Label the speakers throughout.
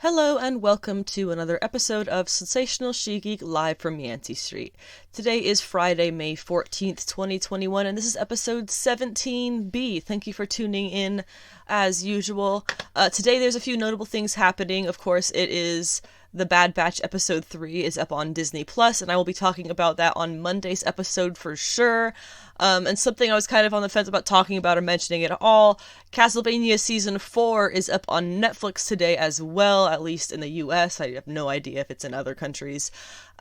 Speaker 1: Hello and welcome to another episode of Sensational She-Geek live from Yancey Street. Today is Friday, May 14th, 2021, and this is episode 17B. Thank you for tuning in as usual. Today there's a few notable things happening. Of course, it is The Bad Batch episode 3 is up on Disney Plus, and I will be talking about that on Monday's episode for sure. And something I was kind of on the fence about talking about or mentioning at all, Castlevania Season 4 is up on Netflix today as well, at least in the US. I have no idea if it's in other countries.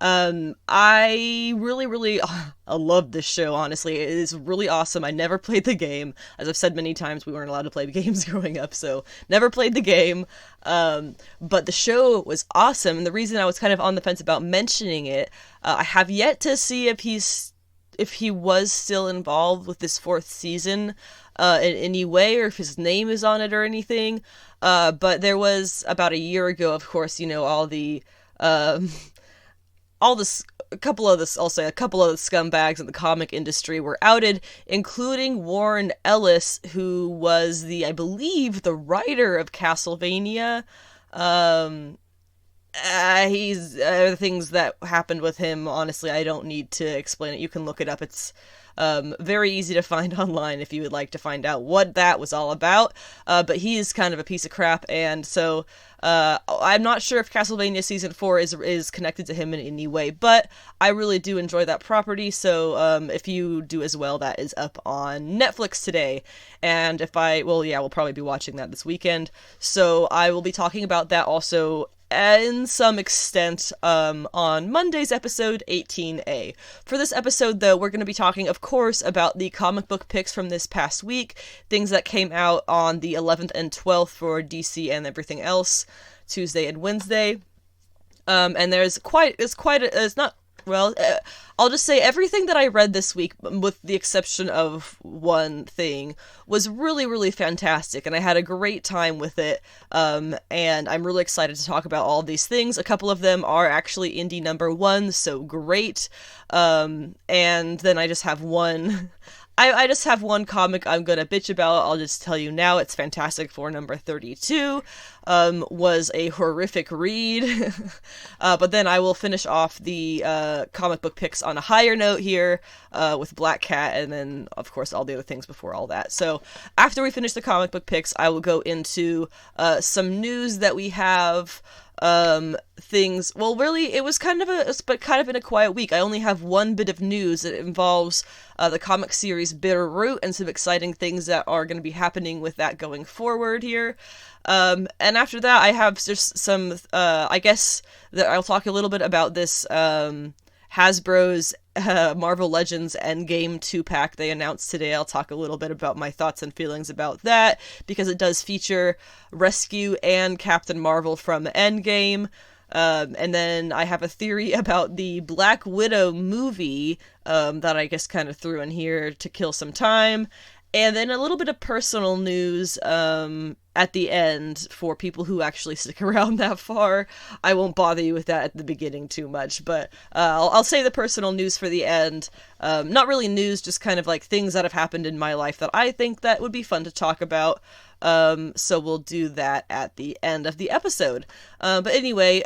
Speaker 1: I really I love this show, honestly. It is really awesome. I never played the game. As I've said many times, we weren't allowed to play games growing up, so never played the game. But the show was awesome, and the reason I was kind of on the fence about mentioning it, I have yet to see if he was still involved with this fourth season in any way, or if his name is on it or anything. But there was, about a year ago, of course, a couple of the scumbags in the comic industry were outed, including Warren Ellis, who was I believe, the writer of Castlevania. The things that happened with him, honestly, I don't need to explain it. You can look it up. It's very easy to find online if you would like to find out what that was all about. But he is kind of a piece of crap, and so I'm not sure if Castlevania Season 4 is connected to him in any way, but I really do enjoy that property, so if you do as well, that is up on Netflix today. And we'll probably be watching that this weekend, so I will be talking about that also in some extent on Monday's episode 18A. For this episode, though, we're going to be talking, of course, about the comic book picks from this past week, things that came out on the 11th and 12th for DC and everything else, Tuesday and Wednesday. And I'll just say everything that I read this week, with the exception of one thing, was really fantastic, and I had a great time with it, and I'm really excited to talk about all these things. A couple of them are actually indie number one, so great, and then I just have one... I just have one comic I'm gonna bitch about. I'll just tell you now, it's Fantastic Four number 32, was a horrific read, but then I will finish off the comic book picks on a higher note here, with Black Cat, and then, of course, all the other things before all that. So, after we finish the comic book picks, I will go into some news that we have. Things, well, really, it was kind of in a quiet week. I only have one bit of news. It involves the comic series Bitterroot and some exciting things that are going to be happening with that going forward here. And after that, I have just some, I guess that I'll talk a little bit about this, Hasbro's Marvel Legends Endgame 2-pack they announced today. I'll talk a little bit about my thoughts and feelings about that, because it does feature Rescue and Captain Marvel from Endgame. And then I have a theory about the Black Widow movie that I guess kind of threw in here to kill some time. And then a little bit of personal news at the end for people who actually stick around that far. I won't bother you with that at the beginning too much, but I'll say the personal news for the end. Not really news, just kind of like things that have happened in my life that I think that would be fun to talk about. So we'll do that at the end of the episode. But anyway,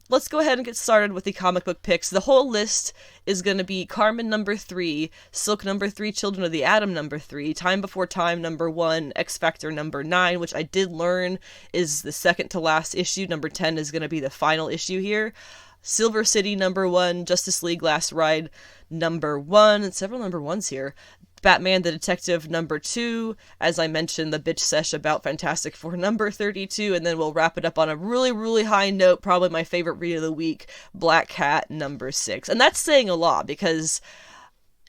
Speaker 1: let's go ahead and get started with the comic book picks. The whole list is going to be Carmen number 3, Silk number 3, Children of the Atom number 3, Time Before Time number 1, X Factor number 9, which I did learn is the second to last issue. Number 10 is going to be the final issue here. Silver City number 1, Justice League Last Ride number 1, and several number 1s here. Batman the Detective number 2, as I mentioned, the bitch sesh about Fantastic Four number 32, and then we'll wrap it up on a really high note, probably my favorite read of the week, Black Cat number 6. And that's saying a lot, because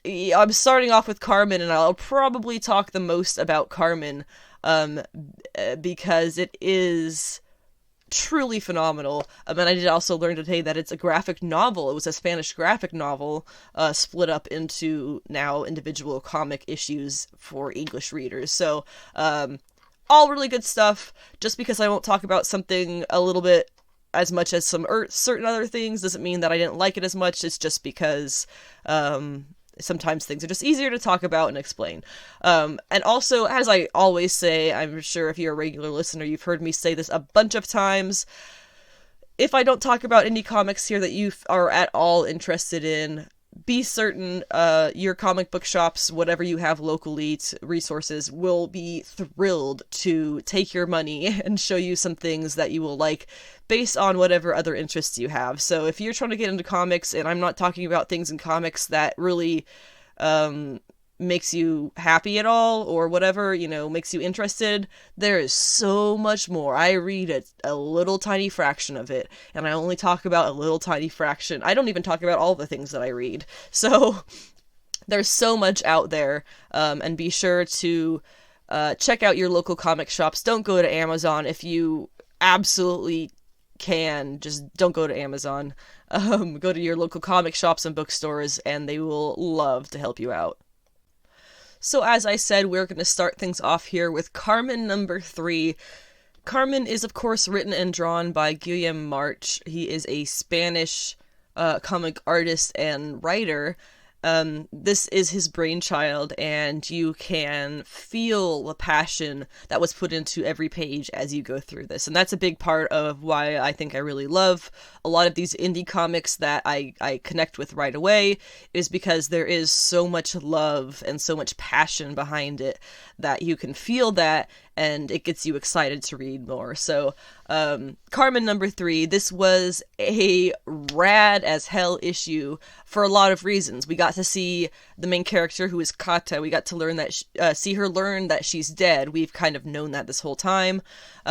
Speaker 1: I'm starting off with Carmen, and I'll probably talk the most about Carmen, because it is truly phenomenal. And I did also learn today that it's a graphic novel. It was a Spanish graphic novel, split up into now individual comic issues for English readers. So, all really good stuff. Just because I won't talk about something a little bit as much as some certain other things doesn't mean that I didn't like it as much. It's just because, sometimes things are just easier to talk about and explain. And also, as I always say, I'm sure if you're a regular listener, you've heard me say this a bunch of times. If I don't talk about indie comics here that you are at all interested in, be certain your comic book shops, whatever you have locally, resources, will be thrilled to take your money and show you some things that you will like based on whatever other interests you have. So if you're trying to get into comics, and I'm not talking about things in comics that really makes you happy at all, or whatever, makes you interested, there is so much more. I read a little tiny fraction of it, and I only talk about a little tiny fraction. I don't even talk about all the things that I read. So there's so much out there, and be sure to check out your local comic shops. Don't go to Amazon. If you absolutely can, just don't go to Amazon. Go to your local comic shops and bookstores, and they will love to help you out. So as I said, we're going to start things off here with Carmen number 3. Carmen is, of course, written and drawn by Guillem March. He is a Spanish comic artist and writer. This is his brainchild, and you can feel the passion that was put into every page as you go through this. And that's a big part of why I think I really love a lot of these indie comics that I connect with right away, is because there is so much love and so much passion behind it that you can feel that, and it gets you excited to read more. So, Carmen number 3, this was a rad as hell issue for a lot of reasons. We got to see the main character, who is Kata. We got to learn that see her learn that she's dead. We've kind of known that this whole time.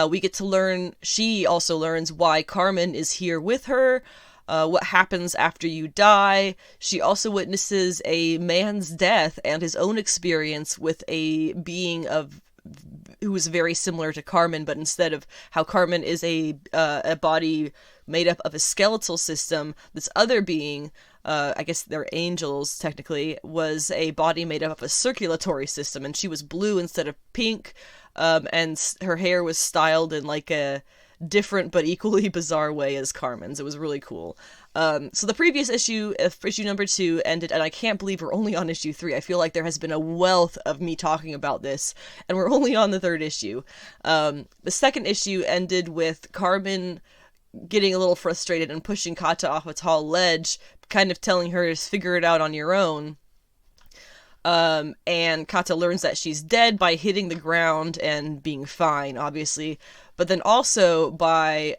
Speaker 1: We get to learn, she also learns why Carmen is here with her, what happens after you die. She also witnesses a man's death and his own experience with a being who is very similar to Carmen, but instead of how Carmen is a body made up of a skeletal system, this other being, I guess they're angels technically, was a body made up of a circulatory system, and she was blue instead of pink, and her hair was styled in like a different but equally bizarre way as Carmen's. It was really cool. So the previous issue, issue number 2, ended, and I can't believe we're only on issue 3. I feel like there has been a wealth of me talking about this, and we're only on the 3rd issue. The 2nd issue ended with Carmen getting a little frustrated and pushing Kata off a tall ledge, kind of telling her to figure it out on your own. And Kata learns that she's dead by hitting the ground and being fine, obviously. But then also by,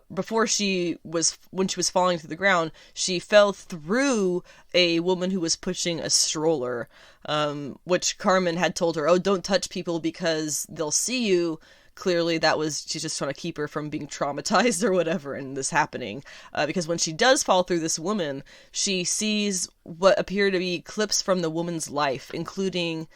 Speaker 1: when she was falling through the ground, she fell through a woman who was pushing a stroller, which Carmen had told her, oh, don't touch people because they'll see you. Clearly she's just trying to keep her from being traumatized or whatever in this happening. Because when she does fall through this woman, she sees what appear to be clips from the woman's life, including,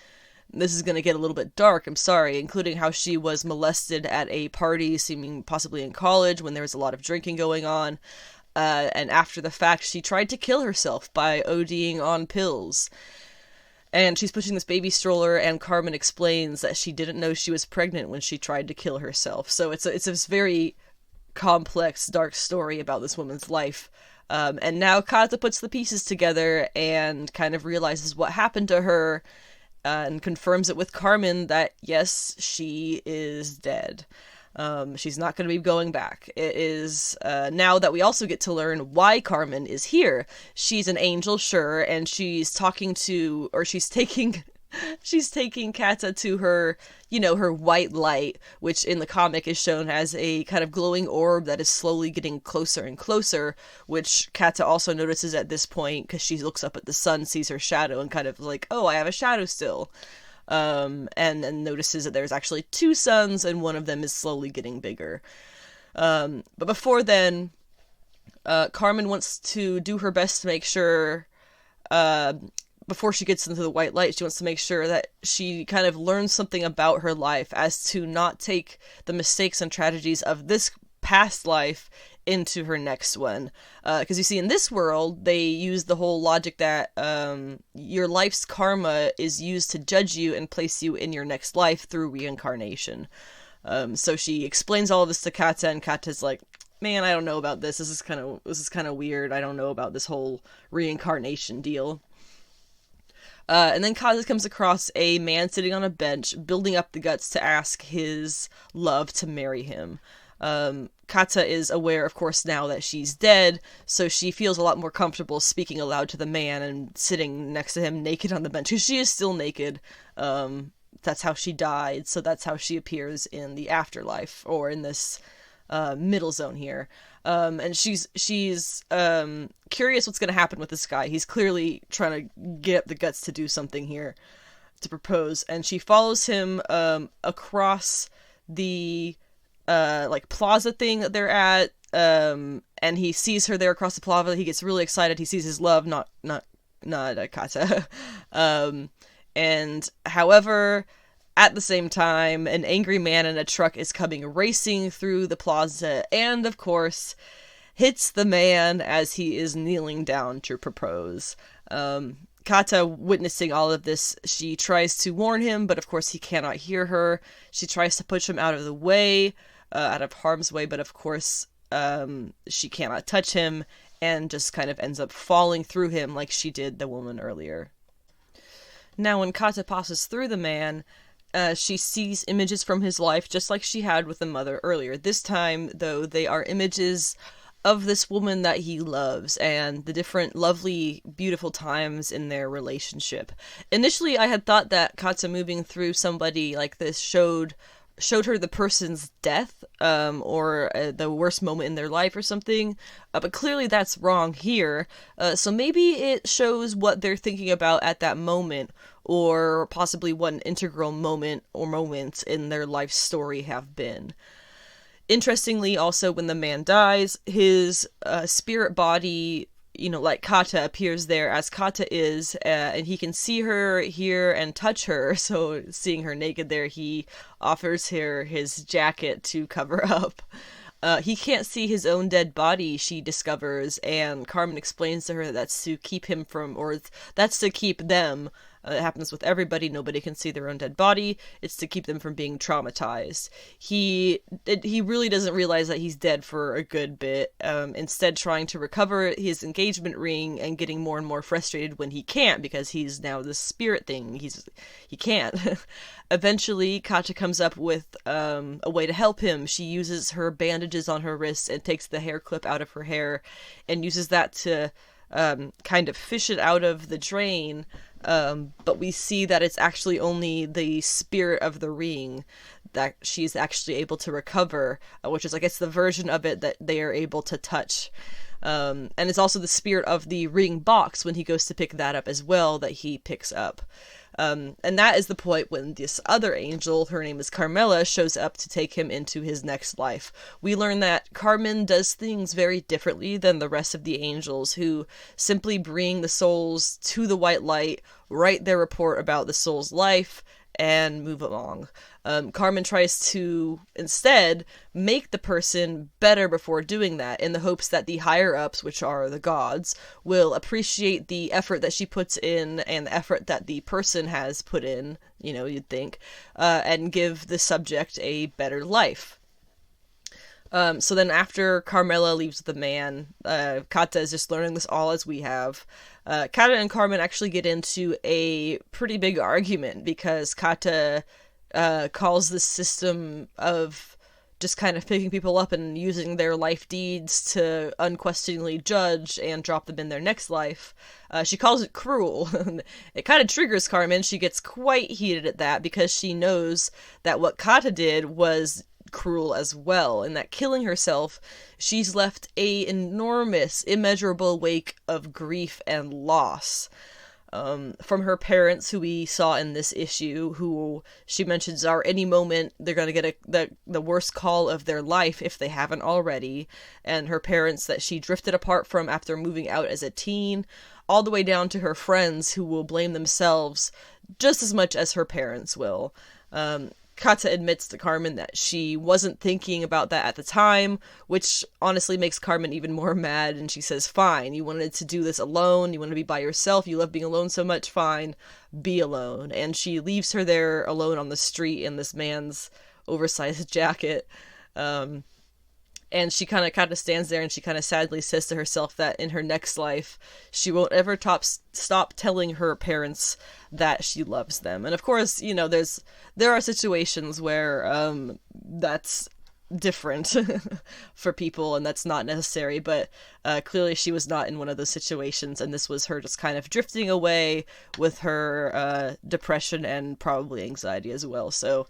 Speaker 1: this is going to get a little bit dark, I'm sorry, including how she was molested at a party, seeming possibly in college, when there was a lot of drinking going on. And after the fact, she tried to kill herself by ODing on pills. And she's pushing this baby stroller, and Carmen explains that she didn't know she was pregnant when she tried to kill herself. So it's a very complex, dark story about this woman's life. And now Kata puts the pieces together and kind of realizes what happened to her, and confirms it with Carmen that, yes, she is dead. She's not going to be going back. It is, now that we also get to learn why Carmen is here. She's an angel, sure, and she's taking Kata to her, her white light, which in the comic is shown as a kind of glowing orb that is slowly getting closer and closer, which Kata also notices at this point, because she looks up at the sun, sees her shadow, and kind of like, oh, I have a shadow still. And then notices that there's actually 2 suns, and one of them is slowly getting bigger. But before then, Carmen wants to do her best to make sure, before she gets into the white light, she wants to make sure that she kind of learns something about her life, as to not take the mistakes and tragedies of this past life into her next one. Because you see, in this world, they use the whole logic that your life's karma is used to judge you and place you in your next life through reincarnation. So she explains all of this to Kata, and Kata's like, man, I don't know about this. This is kind of weird. I don't know about this whole reincarnation deal. And then Kaza comes across a man sitting on a bench, building up the guts to ask his love to marry him. Kata is aware, of course, now that she's dead, so she feels a lot more comfortable speaking aloud to the man and sitting next to him naked on the bench, because she is still naked. That's how she died, so that's how she appears in the afterlife, or in this middle zone here. And she's curious what's going to happen with this guy. He's clearly trying to get up the guts to do something here, to propose, and she follows him across the like plaza thing that they're at, and he sees her there across the plaza. He gets really excited. He sees his love, not Kata. And however, at the same time, an angry man in a truck is coming racing through the plaza, and of course hits the man as he is kneeling down to propose. Kata, witnessing all of this, she tries to warn him, but of course he cannot hear her. She tries to push him out of the way, out of harm's way, but of course she cannot touch him, and just kind of ends up falling through him like she did the woman earlier. Now, when Kata passes through the man, she sees images from his life, just like she had with the mother earlier. This time, though, they are images of this woman that he loves, and the different lovely, beautiful times in their relationship. Initially, I had thought that Kata moving through somebody like this showed her the person's death, or the worst moment in their life or something, but clearly that's wrong here. So maybe it shows what they're thinking about at that moment, or possibly what an integral moment or moments in their life story have been. Interestingly, also, when the man dies, his spirit body, like Kata, appears there as Kata is, and he can see her, hear, and touch her. So, seeing her naked there, he offers her his jacket to cover up. He can't see his own dead body, she discovers, and Carmen explains to her that that's to keep him from, or that's to keep them. It happens with everybody. Nobody can see their own dead body. It's to keep them from being traumatized. He really doesn't realize that he's dead for a good bit, instead trying to recover his engagement ring and getting more and more frustrated when he can't, because he's now this spirit thing. He can't. Eventually, Kata comes up with a way to help him. She uses her bandages on her wrists and takes the hair clip out of her hair and uses that to kind of fish it out of the drain. But we see that it's actually only the spirit of the ring that she's actually able to recover, which is, I guess, the version of it that they are able to touch. And it's also the spirit of the ring box when he goes to pick that up as well that he picks up. And that is the point when this other angel, her name is Carmela, shows up to take him into his next life. We learn that Carmen does things very differently than the rest of the angels, who simply bring the souls to the white light, write their report about the soul's life, and move along. Carmen tries to instead make the person better before doing that, in the hopes that the higher-ups, which are the gods, will appreciate the effort that she puts in and the effort that the person has put in, you'd think, and give the subject a better life. So then after Carmela leaves the man, Kata is just learning this all as we have. Kata and Carmen actually get into a pretty big argument, because Kata calls this system of just kind of picking people up and using their life deeds to unquestioningly judge and drop them in their next life. She calls it cruel. It kind of triggers Carmen. She gets quite heated at that, because she knows that what Kata did was cruel as well, and that killing herself, she's left a enormous, immeasurable wake of grief and loss. From her parents, who we saw in this issue, who she mentions are any moment they're going to get the worst call of their life if they haven't already, and her parents that she drifted apart from after moving out as a teen, all the way down to her friends, who will blame themselves just as much as her parents will. Kata admits to Carmen that she wasn't thinking about that at the time, which honestly makes Carmen even more mad, and she says, fine, you wanted to do this alone, you want to be by yourself, you love being alone so much, fine, be alone. And she leaves her there alone on the street in this man's oversized jacket. And she kind of stands there and she kind of sadly says to herself that in her next life she won't ever stop telling her parents that she loves them. And of course, there are situations where that's different for people and that's not necessary, but clearly she was not in one of those situations, and this was her just kind of drifting away with her depression and probably anxiety as well. So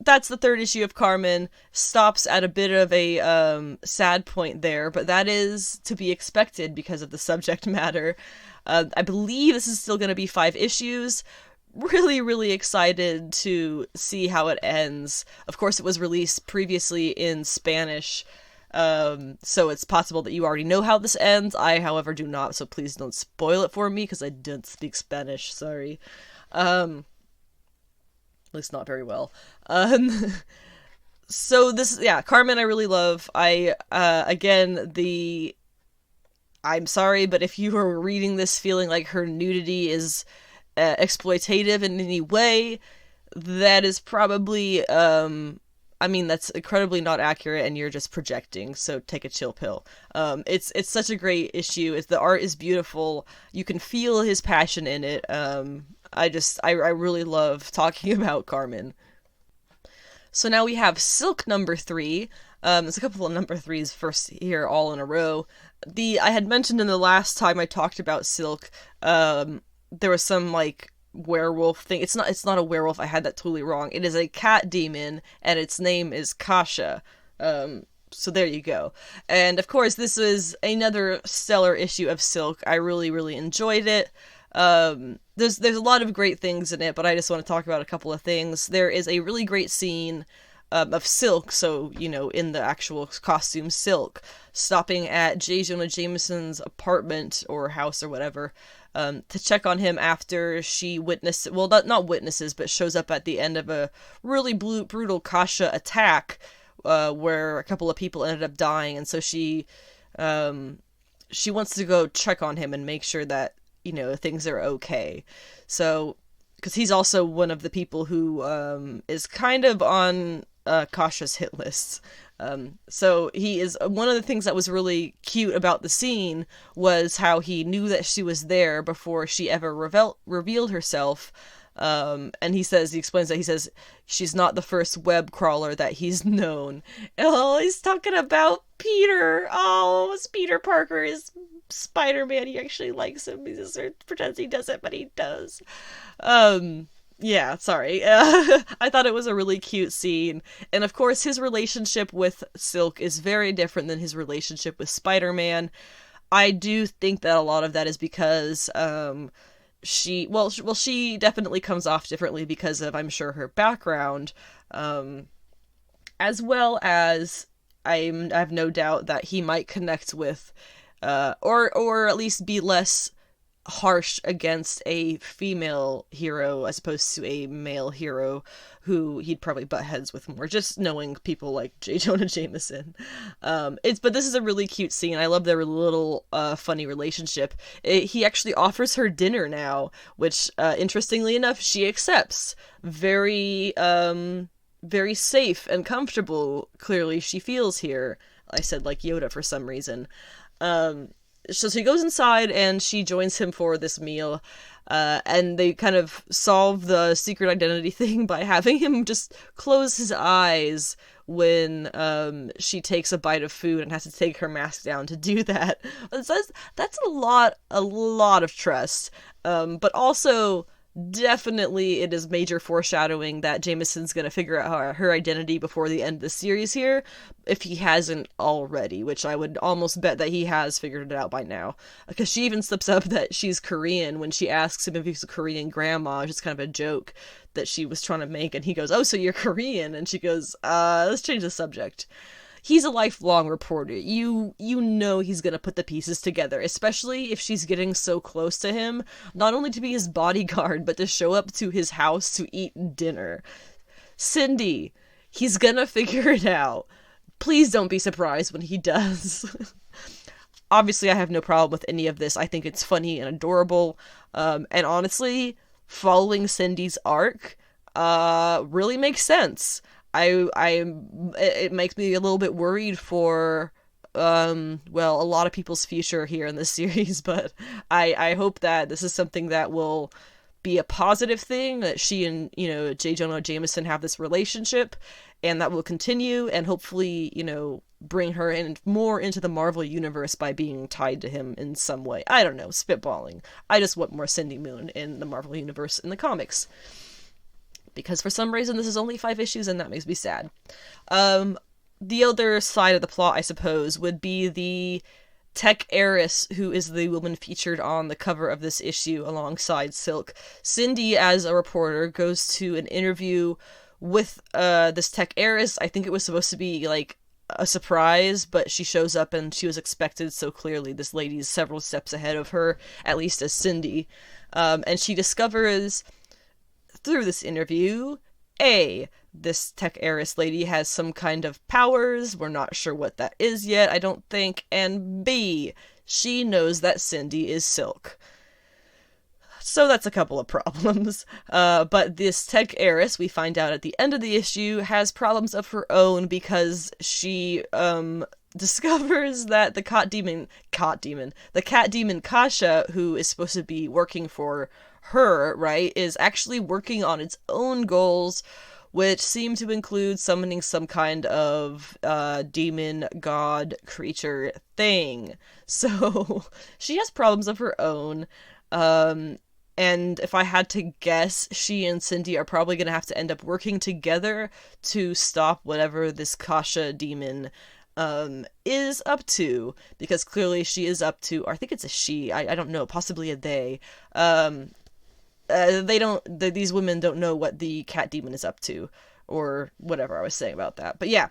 Speaker 1: that's the third issue of Carmen. Stops at a bit of a sad point there, but that is to be expected because of the subject matter. I believe this is still going to be 5 issues. Really, really excited to see how it ends. Of course, it was released previously in Spanish, so it's possible that you already know how this ends. I, however, do not, so please don't spoil it for me, because I don't speak Spanish, sorry. At least not very well. So this, yeah, Carmen I really love. I'm sorry, but if you are reading this feeling like her nudity is exploitative in any way, that is probably, that's incredibly not accurate and you're just projecting, so take a chill pill. It's such a great issue. The art is beautiful. You can feel his passion in it. I really love talking about Carmen. So now we have Silk number 3. There's a couple of number 3s first here all in a row. I had mentioned in the last time I talked about Silk, there was some like werewolf thing. It's not a werewolf. I had that totally wrong. It is a cat demon and its name is Kasha. So there you go. And of course this is another stellar issue of Silk. I really, really enjoyed it. There's a lot of great things in it, but I just want to talk about a couple of things. There is a really great scene of Silk, so, in the actual costume Silk, stopping at J. Jonah Jameson's apartment or house or whatever, to check on him after she not witnesses, but shows up at the end of a really brutal Kasha attack, where a couple of people ended up dying, and so she wants to go check on him and make sure that, things are okay. So, because he's also one of the people who is kind of on Kasha's hit lists. So he is, one of the things that was really cute about the scene was how he knew that she was there before she ever revealed herself. And he explains that, he says, she's not the first web crawler that he's known. Oh, he's talking about Peter. Oh, it's Peter Parker is Spider-Man. He actually likes him. He just pretends he doesn't, but he does. Yeah, sorry. I thought it was a really cute scene. And of course, his relationship with Silk is very different than his relationship with Spider-Man. I do think that a lot of that is because, she definitely comes off differently because of, I'm sure, her background, as well as I have no doubt that he might connect with, or at least be less harsh against a female hero as opposed to a male hero who he'd probably butt heads with more, just knowing people like J. Jonah Jameson. But this is a really cute scene. I love their little funny relationship. He actually offers her dinner now, which interestingly enough she accepts. Very very safe and comfortable, clearly she feels here. I said like Yoda for some reason. So he goes inside and she joins him for this meal, and they kind of solve the secret identity thing by having him just close his eyes when she takes a bite of food and has to take her mask down to do that. That's a lot of trust, but also definitely it is major foreshadowing that Jameson's gonna figure out her identity before the end of the series here, if he hasn't already, which I would almost bet that he has figured it out by now, because she even slips up that she's Korean when she asks him if he's a Korean grandma, just kind of a joke that she was trying to make, and he goes, "Oh, so you're Korean?" and she goes, let's change the subject. He's a lifelong reporter. You know he's gonna put the pieces together, especially if she's getting so close to him, not only to be his bodyguard, but to show up to his house to eat dinner. Cindy, he's gonna figure it out. Please don't be surprised when he does. Obviously, I have no problem with any of this. I think it's funny and adorable. And honestly, following Cindy's arc really makes sense. it makes me a little bit worried for well, a lot of people's future here in this series, but I hope that this is something that will be a positive thing, that she and, J. Jonah Jameson have this relationship, and that will continue, and hopefully, bring her in more into the Marvel universe by being tied to him in some way. I don't know, spitballing. I just want more Cindy Moon in the Marvel universe in the comics. Because for some reason this is only 5 issues, and that makes me sad. The other side of the plot, I suppose, would be the tech heiress, who is the woman featured on the cover of this issue alongside Silk. Cindy, as a reporter, goes to an interview with this tech heiress. I think it was supposed to be like a surprise, but she shows up and she was expected, so clearly this lady's several steps ahead of her, at least as Cindy. And she discovers through this interview, this tech heiress lady has some kind of powers. We're not sure what that is yet, I don't think. And B, she knows that Cindy is Silk. So that's a couple of problems. But this tech heiress, we find out at the end of the issue, has problems of her own because she discovers that the cat demon Kasha, who is supposed to be working for her, right, is actually working on its own goals, which seem to include summoning some kind of demon god creature thing. So she has problems of her own. And if I had to guess, she and Cindy are probably going to have to end up working together to stop whatever this Kasha demon is up to, because clearly she is up to, or I think it's a she, I don't know, possibly a they. These women don't know what the cat demon is up to, or whatever I was saying about that. But yeah,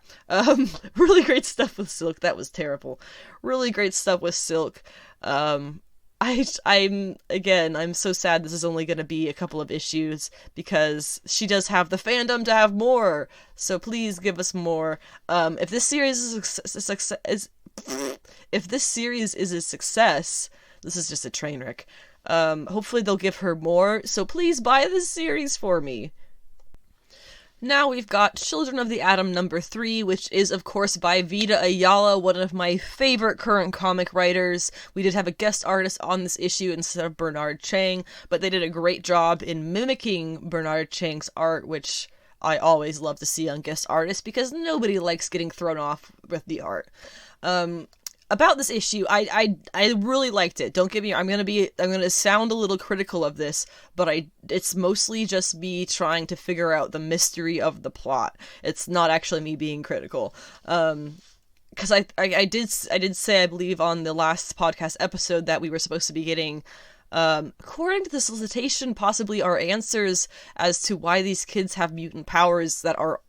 Speaker 1: really great stuff with Silk. That was terrible. Really great stuff with Silk. I'm so sad this is only going to be a couple of issues, because she does have the fandom to have more, so please give us more. If this series is a success, this is just a train wreck. Hopefully they'll give her more, so please buy this series for me. Now we've got Children of the Atom number 3, which is, of course, by Vita Ayala, one of my favorite current comic writers. We did have a guest artist on this issue instead of Bernard Chang, but they did a great job in mimicking Bernard Chang's art, which I always love to see on guest artists, because nobody likes getting thrown off with the art. About this issue, I really liked it. Don't get me, I'm gonna sound a little critical of this, but it's mostly just me trying to figure out the mystery of the plot. It's not actually me being critical. Because I did say, I believe, on the last podcast episode that we were supposed to be getting, according to the solicitation, possibly our answers as to why these kids have mutant powers that are,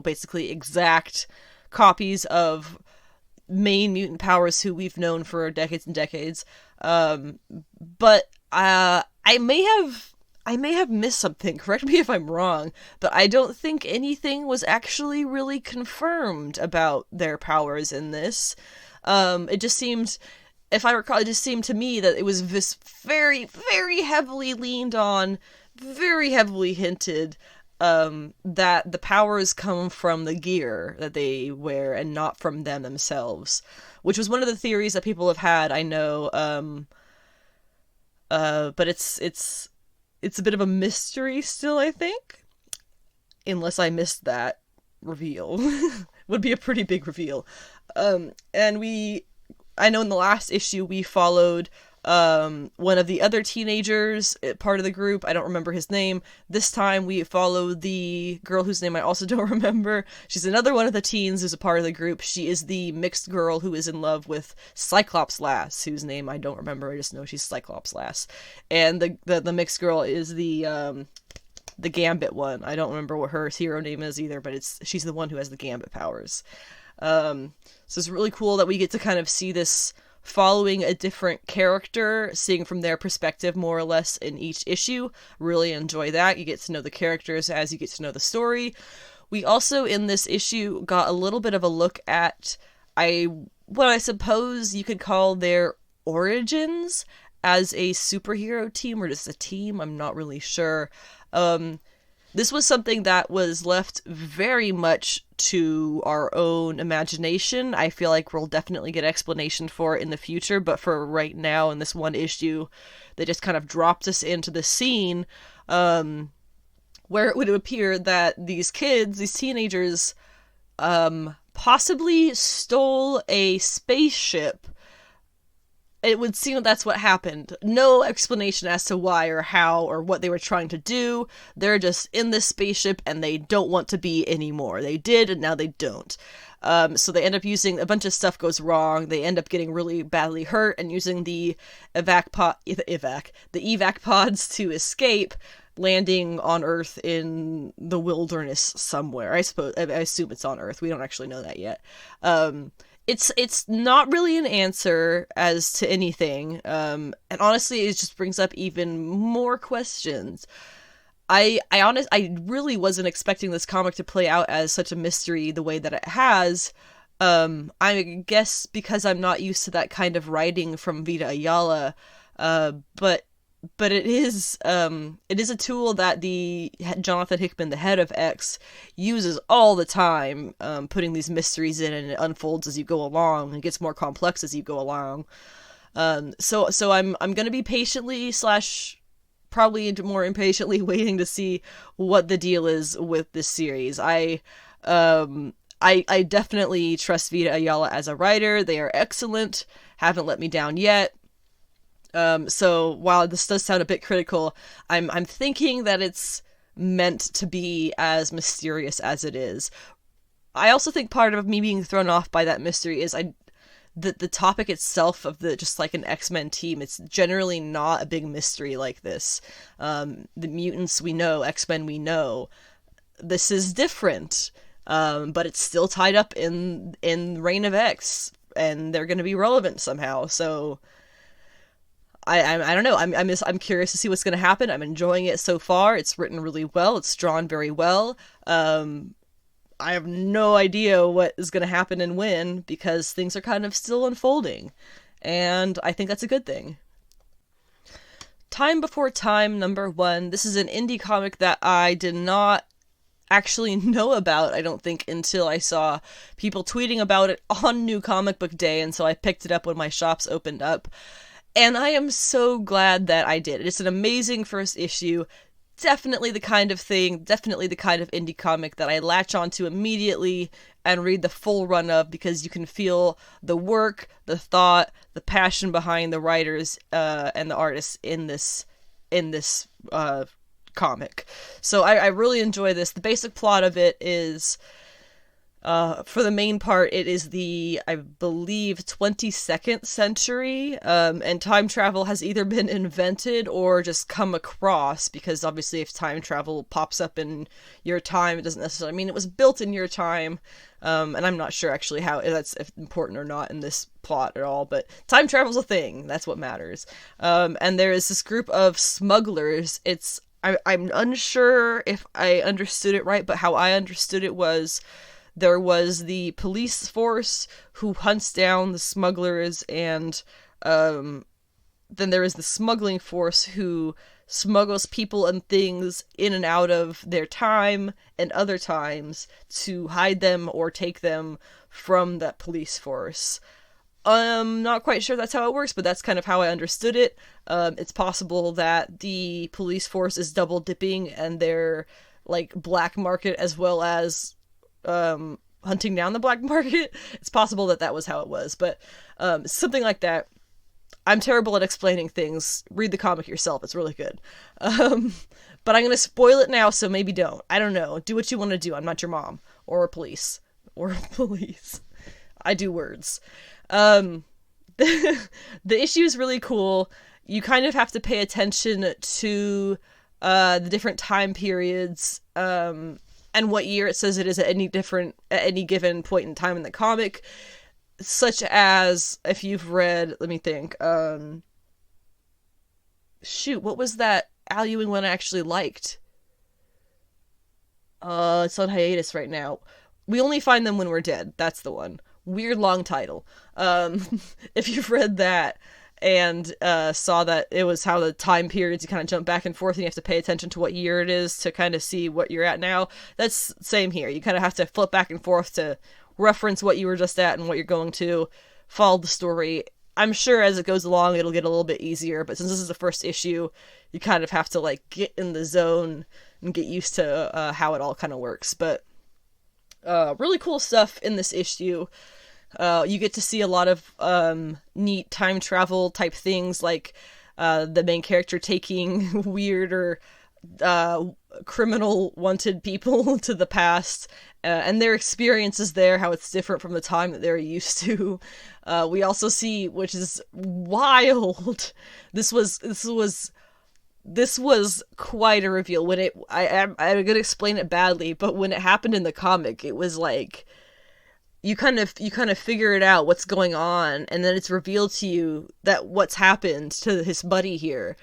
Speaker 1: basically exact copies of main mutant powers who we've known for decades and decades. But I may have missed something. Correct me if I'm wrong, but I don't think anything was actually really confirmed about their powers in this. It just seemed, if I recall, it just seemed to me that it was this very, very heavily leaned on, very heavily hinted, that the powers come from the gear that they wear and not from them themselves, which was one of the theories that people have had, I know, but it's a bit of a mystery still, I think, unless I missed that reveal. Would be a pretty big reveal. And I know in the last issue we followed one of the other teenagers, part of the group. I don't remember his name. This time we follow the girl whose name I also don't remember. She's another one of the teens who's a part of the group. She is the mixed girl who is in love with Cyclops Lass, whose name I don't remember. I just know she's Cyclops Lass. And the mixed girl is the Gambit one. I don't remember what her hero name is either, but she's the one who has the Gambit powers. So it's really cool that we get to kind of see this following a different character, seeing from their perspective more or less in each issue. Really enjoy that. You get to know the characters as you get to know the story. We also, in this issue, got a little bit of a look at what I suppose you could call their origins as a superhero team, or just a team. I'm not really sure. This was something that was left very much to our own imagination. I feel like we'll definitely get explanation for it in the future, but for right now, in this one issue, they just kind of dropped us into the scene where it would appear that these kids, these teenagers, possibly stole a spaceship. It would seem that's what happened. No explanation as to why or how or what they were trying to do. They're just in this spaceship and they don't want to be anymore. They did and now they don't. So they end up using a bunch of stuff goes wrong. They end up getting really badly hurt and using the evac pods to escape, landing on Earth in the wilderness somewhere. I assume it's on Earth. We don't actually know that yet. It's not really an answer as to anything, and honestly, it just brings up even more questions. I really wasn't expecting this comic to play out as such a mystery the way that it has. I guess because I'm not used to that kind of writing from Vita Ayala, but it is a tool that the Jonathan Hickman, the head of X, uses all the time, putting these mysteries in, and it unfolds as you go along and gets more complex as you go along. So I'm gonna be patiently / probably more impatiently waiting to see what the deal is with this series. I definitely trust Vita Ayala as a writer. They are excellent. Haven't let me down yet. So while this does sound a bit critical, I'm thinking that it's meant to be as mysterious as it is. I also think part of me being thrown off by that mystery is the topic itself of the just like an X-Men team. It's generally not a big mystery like this. The mutants we know, X-Men we know. This is different, but it's still tied up in Reign of X, and they're going to be relevant somehow. So I don't know. I'm curious to see what's going to happen. I'm enjoying it so far. It's written really well. It's drawn very well. I have no idea what is going to happen and when, because things are kind of still unfolding, and I think that's a good thing. Time Before Time #1. This is an indie comic that I did not actually know about, I don't think, until I saw people tweeting about it on New Comic Book Day, and so I picked it up when my shops opened up. And I am so glad that I did. It's an amazing first issue. Definitely the kind of indie comic that I latch onto immediately and read the full run of, because you can feel the work, the thought, the passion behind the writers and the artists in this comic. So I really enjoy this. The basic plot of it is, for the main part, it is the, I believe, 22nd century, and time travel has either been invented or just come across, because obviously if time travel pops up in your time, it doesn't necessarily mean it was built in your time, and I'm not sure actually how that's important or not in this plot at all, but time travel's a thing, that's what matters. And there is this group of smugglers. I'm unsure if I understood it right, but how I understood it was, there was the police force who hunts down the smugglers, and then there is the smuggling force who smuggles people and things in and out of their time and other times to hide them or take them from that police force. Not quite sure that's how it works, but that's kind of how I understood it. It's possible that the police force is double dipping and they're like black market as well as hunting down the black market. It's possible that was how it was, but something like that. I'm terrible at explaining things. Read the comic yourself. It's really good. But I'm going to spoil it now, so maybe don't. I don't know. Do what you want to do. I'm not your mom. Or police. I do words. The issue is really cool. You kind of have to pay attention to the different time periods, and what year it says it is at any given point in time in the comic, such as if you've read, let me think, what was that Al Ewing one I actually liked? It's on hiatus right now. We Only Find Them When We're Dead. That's the one. Weird long title. If you've read that, and saw that it was how the time periods, you kind of jump back and forth and you have to pay attention to what year it is to kind of see what you're at now. That's same here. You kind of have to flip back and forth to reference what you were just at and what you're going to, follow the story. I'm sure as it goes along it'll get a little bit easier, but since this is the first issue, you kind of have to like get in the zone and get used to how it all kind of works. But really cool stuff in this issue. You get to see a lot of neat time travel type things, like the main character taking weird or criminal wanted people to the past, and their experiences there, how it's different from the time that they're used to. We also see, which is wild, this was quite a reveal when I'm gonna explain it badly, but when it happened in the comic, it was like you kind of figure it out what's going on, and then it's revealed to you that what's happened to his buddy here.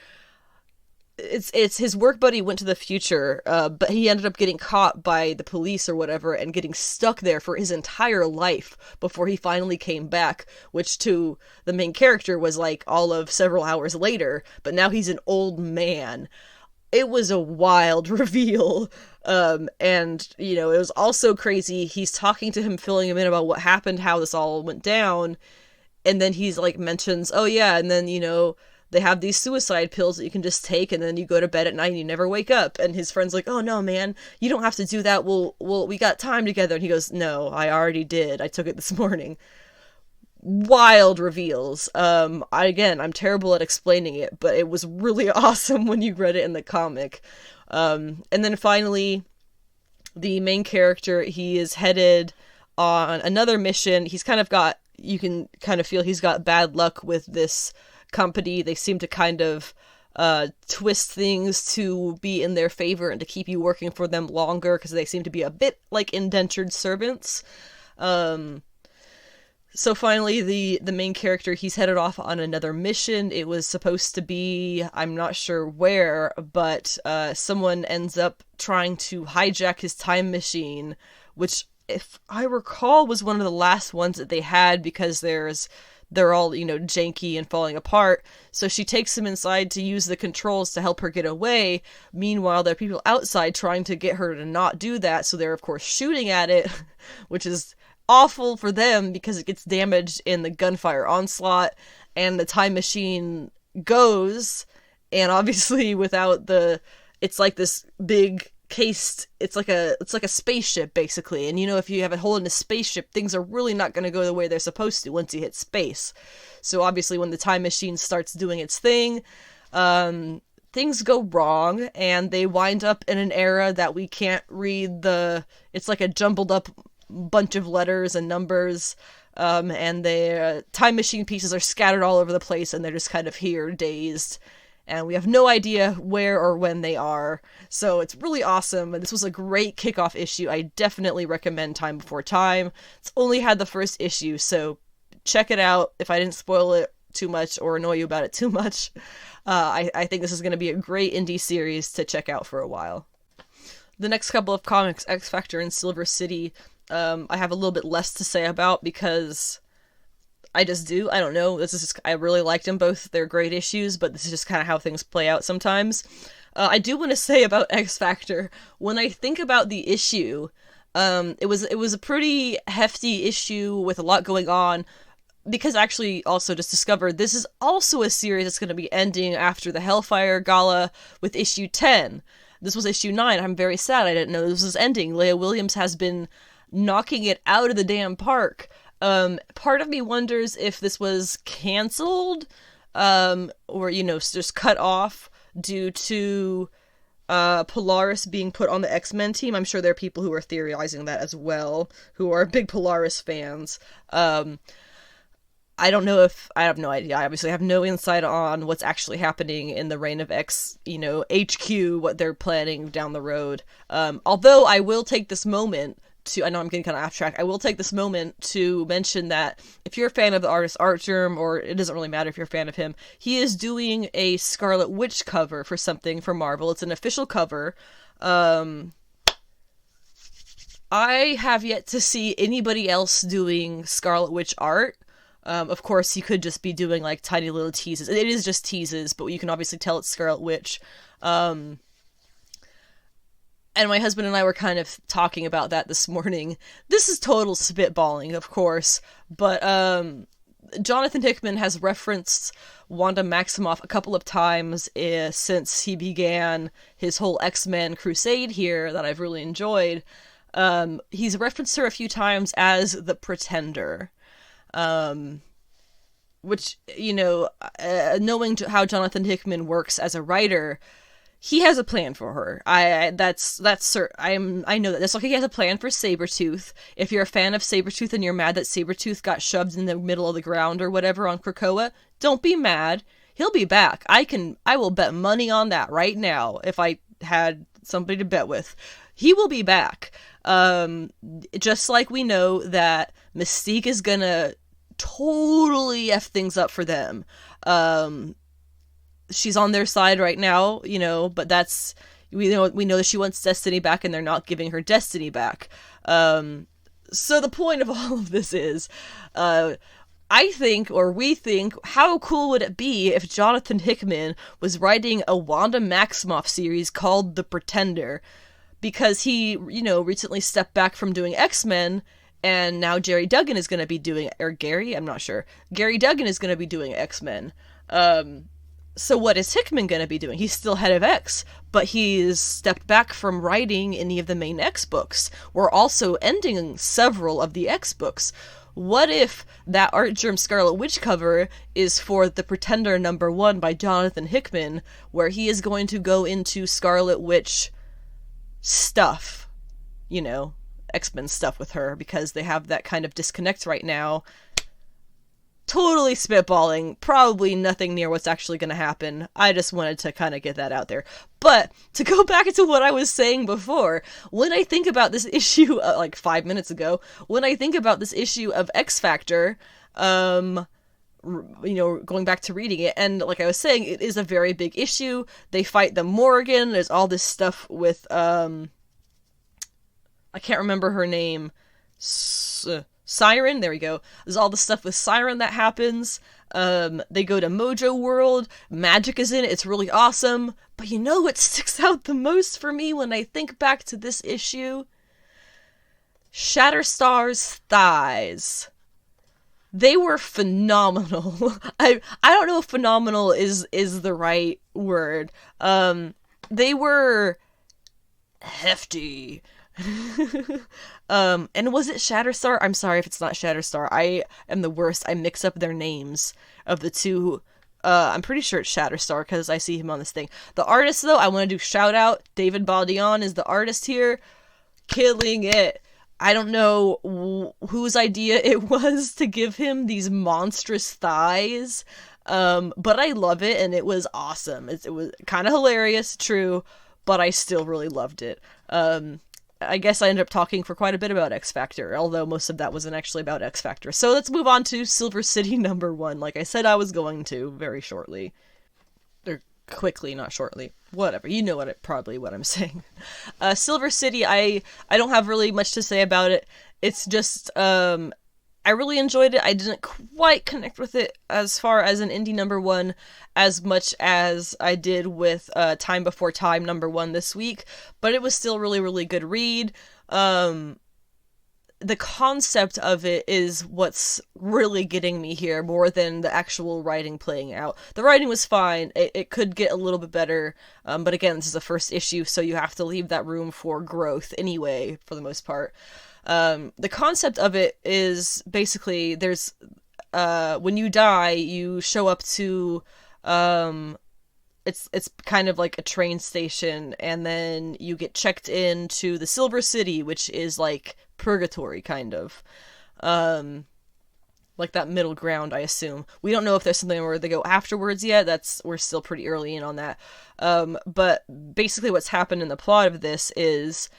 Speaker 1: It's his work buddy went to the future, but he ended up getting caught by the police or whatever and getting stuck there for his entire life before he finally came back, which to the main character was like all of several hours later, but now he's an old man. It was a wild reveal. And, you know, it was also crazy. He's talking to him, filling him in about what happened, how this all went down. And then he's like mentions, oh yeah, and then, you know, they have these suicide pills that you can just take, and then you go to bed at night and you never wake up. And his friend's like, oh no, man, you don't have to do that. We got time together. And he goes, no, I already did. I took it this morning. Wild reveals. I'm terrible at explaining it, but it was really awesome when you read it in the comic. And then finally, the main character, he is headed on another mission. He's kind of got, you can kind of feel he's got bad luck with this company. They seem to kind of twist things to be in their favor and to keep you working for them longer, because they seem to be a bit like indentured servants. So finally, the main character, he's headed off on another mission. It was supposed to be, I'm not sure where, but someone ends up trying to hijack his time machine, which, if I recall, was one of the last ones that they had, because they're all, you know, janky and falling apart. So she takes him inside to use the controls to help her get away. Meanwhile, there are people outside trying to get her to not do that, so they're, of course, shooting at it, which is awful for them because it gets damaged in the gunfire onslaught, and the time machine goes, and obviously without it's like this big cased, it's like a spaceship basically, and you know, if you have a hole in a spaceship, things are really not going to go the way they're supposed to once you hit space. So obviously when the time machine starts doing its thing, things go wrong, and they wind up in an era that we can't read it's like a jumbled up bunch of letters and numbers, and the time machine pieces are scattered all over the place, and they're just kind of here, dazed, and we have no idea where or when they are. So it's really awesome, and this was a great kickoff issue. I definitely recommend Time Before Time. It's only had the first issue, so check it out. If I didn't spoil it too much or annoy you about it too much, I think this is going to be a great indie series to check out for a while. The next couple of comics, X Factor and Silver City, I have a little bit less to say about because I just do. I don't know. I really liked them both. They're great issues, but this is just kind of how things play out sometimes. I do want to say about X Factor, when I think about the issue, it was a pretty hefty issue with a lot going on, because actually also just discovered this is also a series that's going to be ending after the Hellfire Gala with issue 10. This was issue 9. I'm very sad I didn't know this was ending. Leah Williams has been knocking it out of the damn park. Part of me wonders if this was canceled, or, you know, just cut off due to Polaris being put on the X-Men team. I'm sure there are people who are theorizing that as well, who are big Polaris fans. I don't know if, I have no idea. I obviously have no insight on what's actually happening in the Reign of X, you know, HQ, what they're planning down the road. Although I will take this moment I know I'm getting kind of off track. I will take this moment to mention that if you're a fan of the artist Artgerm, or it doesn't really matter if you're a fan of him, he is doing a Scarlet Witch cover for something for Marvel. It's an official cover. I have yet to see anybody else doing Scarlet Witch art. Of course, he could just be doing like tiny little teases. It is just teases, but you can obviously tell it's Scarlet Witch. And my husband and I were kind of talking about that this morning. This is total spitballing, of course, but Jonathan Hickman has referenced Wanda Maximoff a couple of times since he began his whole X-Men crusade here that I've really enjoyed. He's referenced her a few times as the Pretender. Which, you know, knowing how Jonathan Hickman works as a writer, he has a plan for her. I know that. That's like he has a plan for Sabretooth. If you're a fan of Sabretooth and you're mad that Sabretooth got shoved in the middle of the ground or whatever on Krakoa, don't be mad. He'll be back. I will bet money on that right now if I had somebody to bet with. He will be back. Just like we know that Mystique is gonna totally F things up for them. She's on their side right now, you know, but we know that she wants Destiny back and they're not giving her Destiny back. So the point of all of this is, I think, or we think, how cool would it be if Jonathan Hickman was writing a Wanda Maximoff series called The Pretender? Because he, you know, recently stepped back from doing X-Men, and now Gerry Duggan is going to be doing, or Gary? I'm not sure. Gary Duggan is going to be doing X-Men. So what is Hickman going to be doing? He's still head of X, but he's stepped back from writing any of the main X books. We're also ending several of the X books. What if that Artgerm Scarlet Witch cover is for The Pretender #1 by Jonathan Hickman, where he is going to go into Scarlet Witch stuff, you know, X-Men stuff with her, because they have that kind of disconnect right now. Totally spitballing, probably nothing near what's actually going to happen. I just wanted to kind of get that out there. But to go back to what I was saying before, when I think about this issue, like 5 minutes ago, when I think about this issue of X Factor, you know, going back to reading it, and like I was saying, it is a very big issue. They fight the Morgan. There's all this stuff with, I can't remember her name. Siren, there we go. There's all the stuff with Siren that happens. They go to Mojo World. Magic is in it. It's really awesome. But you know what sticks out the most for me when I think back to this issue? Shatterstar's thighs. They were phenomenal. I don't know if phenomenal is the right word. They were hefty. And was it Shatterstar? I'm sorry if it's not Shatterstar. I am the worst. I mix up their names of the two. I'm pretty sure it's Shatterstar because I see him on this thing. The artist, though, I want to do shout out. David Baldeon is the artist here. Killing it. I don't know whose idea it was to give him these monstrous thighs. But I love it, and it was awesome. It was kind of hilarious, true, but I still really loved it. I guess I ended up talking for quite a bit about X Factor, although most of that wasn't actually about X Factor. So let's move on to Silver City #1, like I said I was going to, very shortly. Or quickly, not shortly. Whatever, you know what I'm saying. Silver City, I don't have really much to say about it. It's just, I really enjoyed it. I didn't quite connect with it as far as an indie #1 as much as I did with Time Before Time #1 this week, but it was still really, really good read. The concept of it is what's really getting me here more than the actual writing playing out. The writing was fine. It could get a little bit better, but again, this is the first issue, so you have to leave that room for growth anyway, for the most part. The concept of it is basically there's, when you die, you show up to, it's kind of like a train station, and then you get checked into the Silver City, which is like purgatory, kind of. Like that middle ground, I assume. We don't know if there's something where they go afterwards yet. We're still pretty early in on that. But basically what's happened in the plot of this is,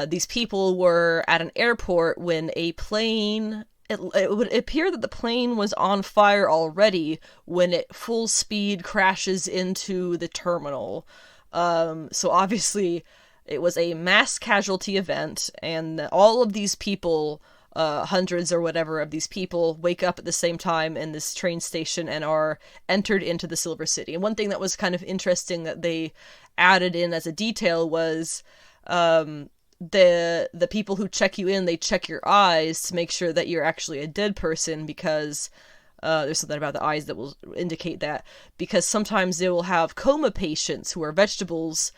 Speaker 1: these people were at an airport when a plane, it would appear that the plane was on fire already when it full speed crashes into the terminal. So obviously it was a mass casualty event, and all of these people hundreds or whatever of these people wake up at the same time in this train station and are entered into the Silver City. And one thing that was kind of interesting that they added in as a detail was the people who check you in, they check your eyes to make sure that you're actually a dead person, because there's something about the eyes that will indicate that, because sometimes they will have coma patients who are vegetables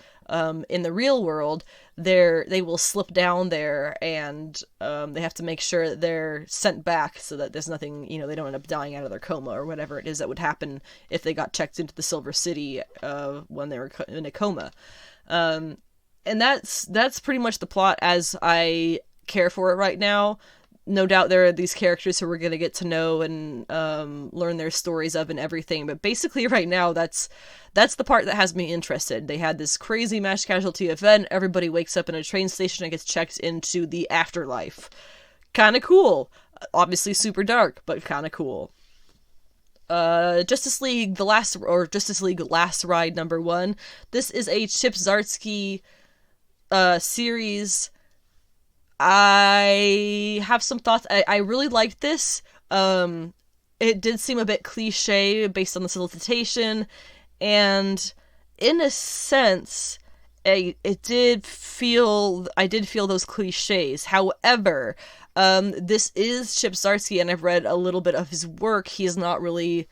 Speaker 1: in the real world. They will slip down there, and they have to make sure that they're sent back so that there's nothing, they don't end up dying out of their coma or whatever it is that would happen if they got checked into the Silver City when they were in a coma. And that's pretty much the plot as I care for it right now. No doubt there are these characters who we're going to get to know and learn their stories of and everything, but basically right now that's the part that has me interested. They had this crazy mass casualty event, everybody wakes up in a train station and gets checked into the afterlife. Kinda cool. Obviously super dark, but kinda cool. Justice League Last Ride #1. This is a Chip Zdarsky series. I have some thoughts. I really liked this. It did seem a bit cliche based on the solicitation, and in a sense, I did feel those cliches. However, this is Chip Zdarsky, and I've read a little bit of his work. He is not really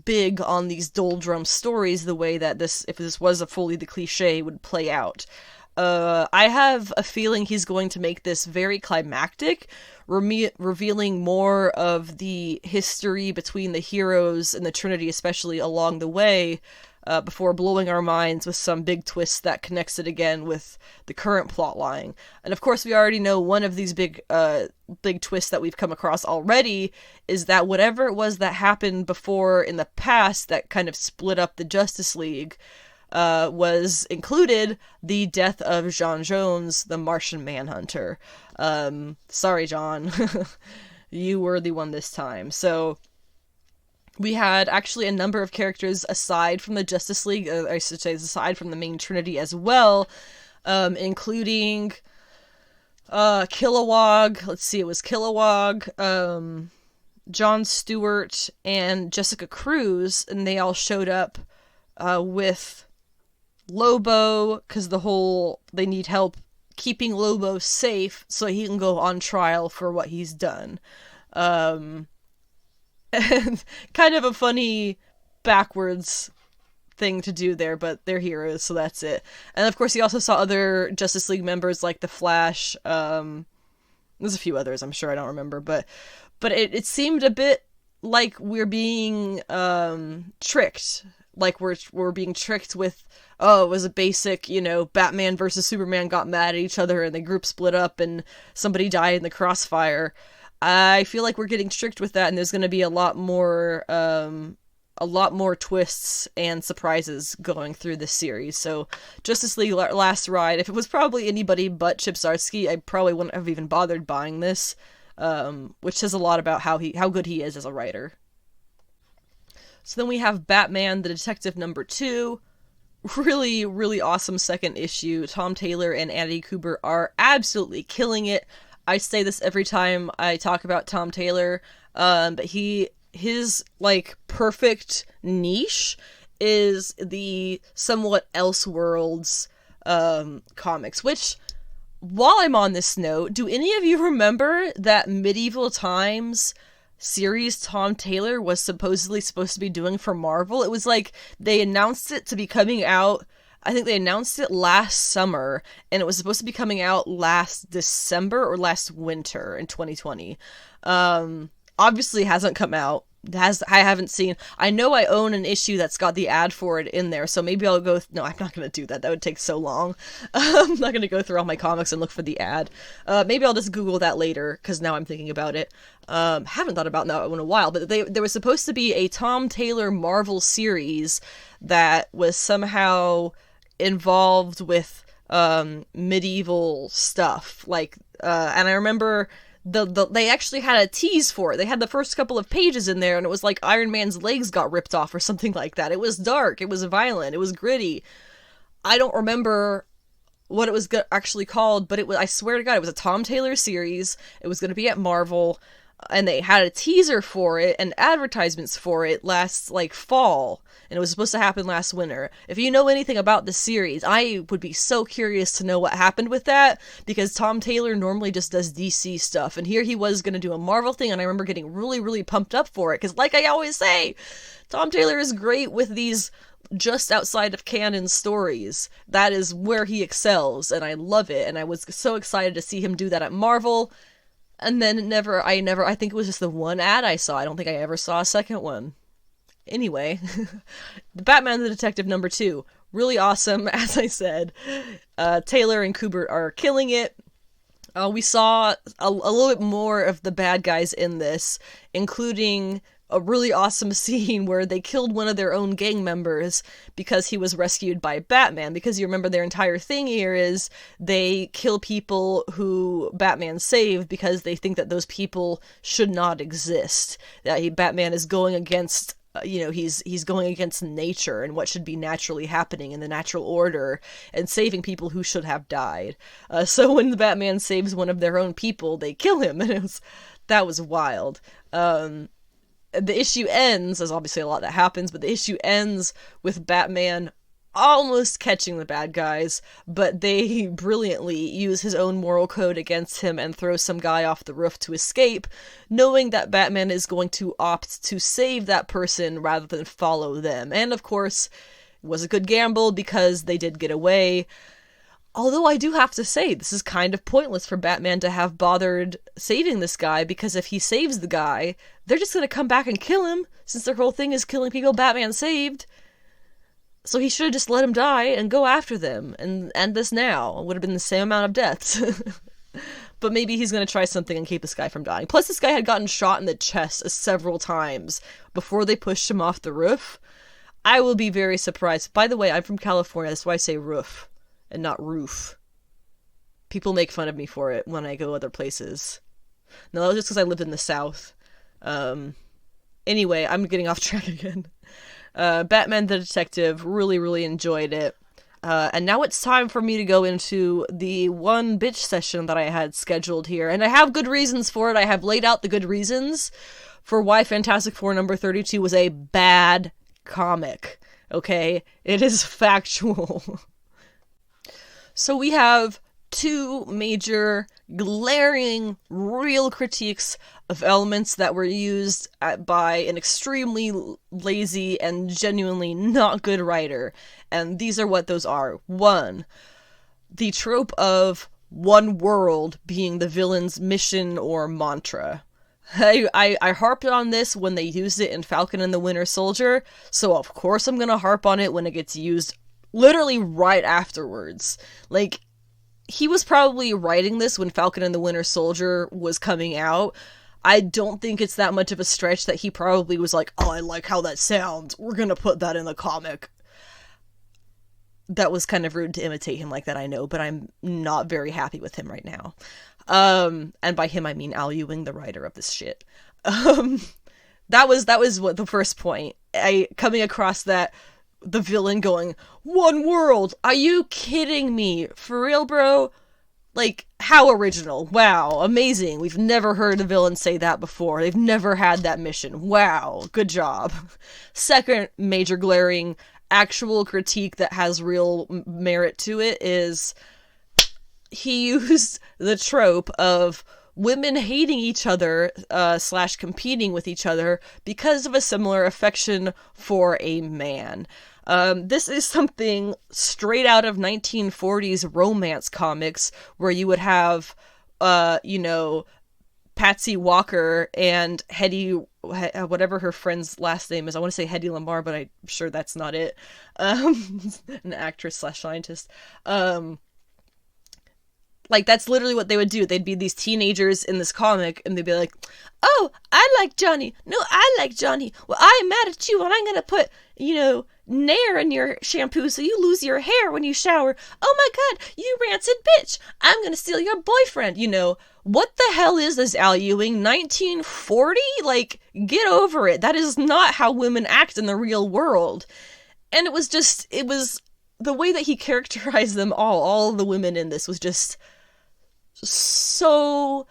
Speaker 1: big on these doldrum stories the way that if this was fully the cliche, would play out. I have a feeling he's going to make this very climactic, revealing more of the history between the heroes and the Trinity, especially along the way, before blowing our minds with some big twist that connects it again with the current plotline. And of course, we already know one of these big twists that we've come across already is that whatever it was that happened before in the past that kind of split up the Justice League, was included the death of J'onn J'onzz, the Martian Manhunter. Sorry, John. You were the one this time. So we had actually a number of characters aside from the Justice League, I should say aside from the main Trinity as well, including Kilowog. Let's see, it was Kilowog, John Stewart, and Jessica Cruz, and they all showed up with Lobo, because they need help keeping Lobo safe so he can go on trial for what he's done. And kind of a funny backwards thing to do there, but they're heroes, so that's it. And of course, you also saw other Justice League members like the Flash. There's a few others, I'm sure I don't remember, but it seemed a bit like we're being tricked. Like we're being tricked with, it was a basic, Batman versus Superman got mad at each other and the group split up and somebody died in the crossfire. I feel like we're getting tricked with that, and there's going to be a lot more twists and surprises going through this series. So Justice League Last Ride, if it was probably anybody but Chip Zdarsky, I probably wouldn't have even bothered buying this, which says a lot about how good he is as a writer. So then we have Batman, the Detective #2. Really, really awesome second issue. Tom Taylor and Andy Kubert are absolutely killing it. I say this every time I talk about Tom Taylor, but his perfect niche is the somewhat Elseworlds comics, which, while I'm on this note, do any of you remember that Medieval Times series Tom Taylor was supposed to be doing for Marvel? It was they announced it to be coming out, I think they announced it last summer, and it was supposed to be coming out last December or last winter in 2020. Obviously hasn't come out. I haven't seen. I know I own an issue that's got the ad for it in there, so maybe I'll go. No, I'm not going to do that. That would take so long. I'm not going to go through all my comics and look for the ad. Maybe I'll just Google that later, because now I'm thinking about it. Haven't thought about that in a while, but there was supposed to be a Tom Taylor Marvel series that was somehow involved with medieval stuff. And I remember they actually had a tease for it. They had the first couple of pages in there, and it was like Iron Man's legs got ripped off or something like that. It was dark, it was violent, it was gritty. I don't remember what it was actually called, but I swear to God, it was a Tom Taylor series. It was going to be at Marvel, and they had a teaser for it and advertisements for it last, like, fall, and it was supposed to happen last winter. If you know anything about the series, I would be so curious to know what happened with that, because Tom Taylor normally just does DC stuff, and here he was going to do a Marvel thing, and I remember getting really, really pumped up for it, because like I always say, Tom Taylor is great with these just outside of canon stories. That is where he excels, and I love it, and I was so excited to see him do that at Marvel. And then I think it was just the one ad I saw. I don't think I ever saw a second one. Anyway, the Batman the Detective #2. Really awesome, as I said. Taylor and Kubert are killing it. We saw a little bit more of the bad guys in this, including a really awesome scene where they killed one of their own gang members because he was rescued by Batman. Because you remember their entire thing here is they kill people who Batman saved because they think that those people should not exist. That Batman is going against, he's going against nature and what should be naturally happening in the natural order, and saving people who should have died. So when the Batman saves one of their own people, they kill him, and that was wild. The issue ends, there's obviously a lot that happens, but the issue ends with Batman almost catching the bad guys, but they brilliantly use his own moral code against him and throw some guy off the roof to escape, knowing that Batman is going to opt to save that person rather than follow them. And of course, it was a good gamble because they did get away. Although I do have to say, this is kind of pointless for Batman to have bothered saving this guy, because if he saves the guy, they're just going to come back and kill him, since their whole thing is killing people Batman saved. So he should have just let him die and go after them, and end this now. It would have been the same amount of deaths. But maybe he's going to try something and keep this guy from dying. Plus, this guy had gotten shot in the chest several times before they pushed him off the roof. I will be very surprised. By the way, I'm from California, that's why I say roof and not roof. People make fun of me for it when I go other places. No, that was just because I lived in the South. Anyway, I'm getting off track again. Batman the Detective, really, really enjoyed it. And now it's time for me to go into the one bitch session that I had scheduled here. And I have good reasons for it. I have laid out the good reasons for why Fantastic Four #32 was a bad comic. Okay? It is factual. So we have two major, glaring, real critiques of elements that were used by an extremely lazy and genuinely not good writer. And these are what those are. 1, the trope of one world being the villain's mission or mantra. I harped on this when they used it in Falcon and the Winter Soldier, so of course I'm gonna harp on it when it gets used literally right afterwards. Like, he was probably writing this when Falcon and the Winter Soldier was coming out. I don't think it's that much of a stretch that he probably was like, oh, I like how that sounds, we're gonna put that in the comic. That was kind of rude to imitate him like that, I know, but I'm not very happy with him right now. And by him, I mean Al Ewing, the writer of this shit. That was what the first point. Coming across that, the villain going, one world, are you kidding me? For real, bro? Like, how original. Wow, amazing. We've never heard a villain say that before. They've never had that mission. Wow, good job. Second major glaring actual critique that has real merit to it is he used the trope of women hating each other / competing with each other because of a similar affection for a man. This is something straight out of 1940s romance comics where you would have, Patsy Walker and Hedy, whatever her friend's last name is. I want to say Hedy Lamarr, but I'm sure that's not it. An actress / scientist. Like, that's literally what they would do. They'd be these teenagers in this comic, and they'd be like, oh, I like Johnny. No, I like Johnny. Well, I'm mad at you, and I'm gonna put, Nair in your shampoo so you lose your hair when you shower. Oh my god, you rancid bitch. I'm gonna steal your boyfriend. What the hell is this, Al Ewing? 1940? Like, get over it. That is not how women act in the real world. And it was the way that he characterized them all the women in this was just so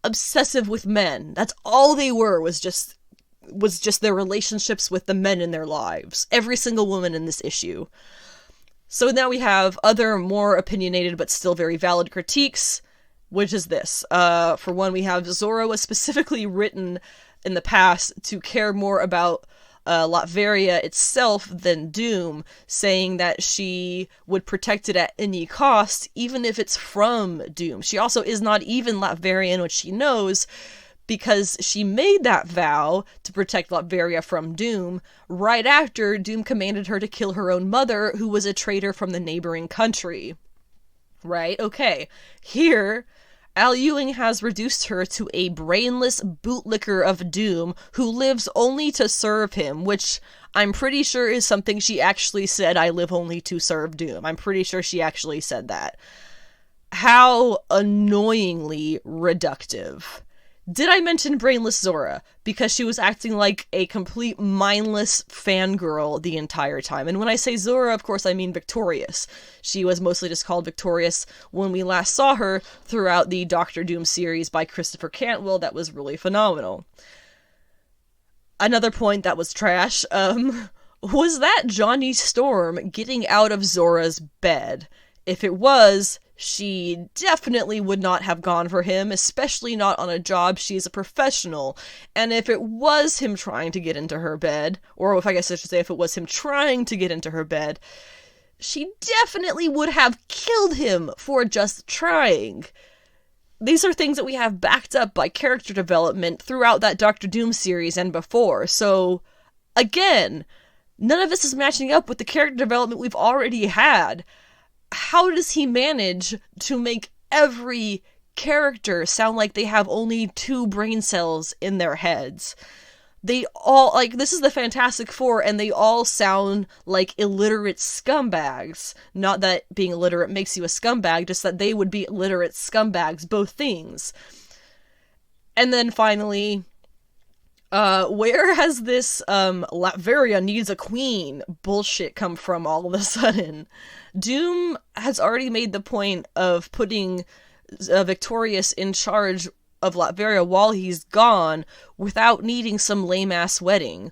Speaker 1: obsessive with men. That's all they were, was just their relationships with the men in their lives. Every single woman in this issue. So now we have other more opinionated but still very valid critiques, which is this. For one, we have Zora was specifically written in the past to care more about Latveria itself than Doom, saying that she would protect it at any cost, even if it's from Doom. She also is not even Latverian, which she knows, because she made that vow to protect Latveria from Doom right after Doom commanded her to kill her own mother, who was a traitor from the neighboring country. Right? Okay. Here, Al Ewing has reduced her to a brainless bootlicker of Doom who lives only to serve him, which I'm pretty sure is something she actually said. I live only to serve Doom. I'm pretty sure she actually said that. How annoyingly reductive. Did I mention Brainless Zora? Because she was acting like a complete mindless fangirl the entire time. And when I say Zora, of course, I mean Victorious. She was mostly just called Victorious when we last saw her throughout the Doctor Doom series by Christopher Cantwell. That was really phenomenal. Another point that was trash, was that Johnny Storm getting out of Zora's bed? If it was, she definitely would not have gone for him, especially not on a job. She's a professional. And if it was him trying to get into her bed, or if I guess I should say if it was him trying to get into her bed, she definitely would have killed him for just trying. These are things that we have backed up by character development throughout that Doctor Doom series and before. So, again, none of this is matching up with the character development we've already had. How does he manage to make every character sound like they have only 2 brain cells in their heads? They all, like, this is the Fantastic Four, and they all sound like illiterate scumbags. Not that being illiterate makes you a scumbag, just that they would be illiterate scumbags, both things. And then finally, where has this, Latveria needs a queen bullshit come from all of a sudden? Doom has already made the point of putting Victorious in charge of Latveria while he's gone without needing some lame-ass wedding.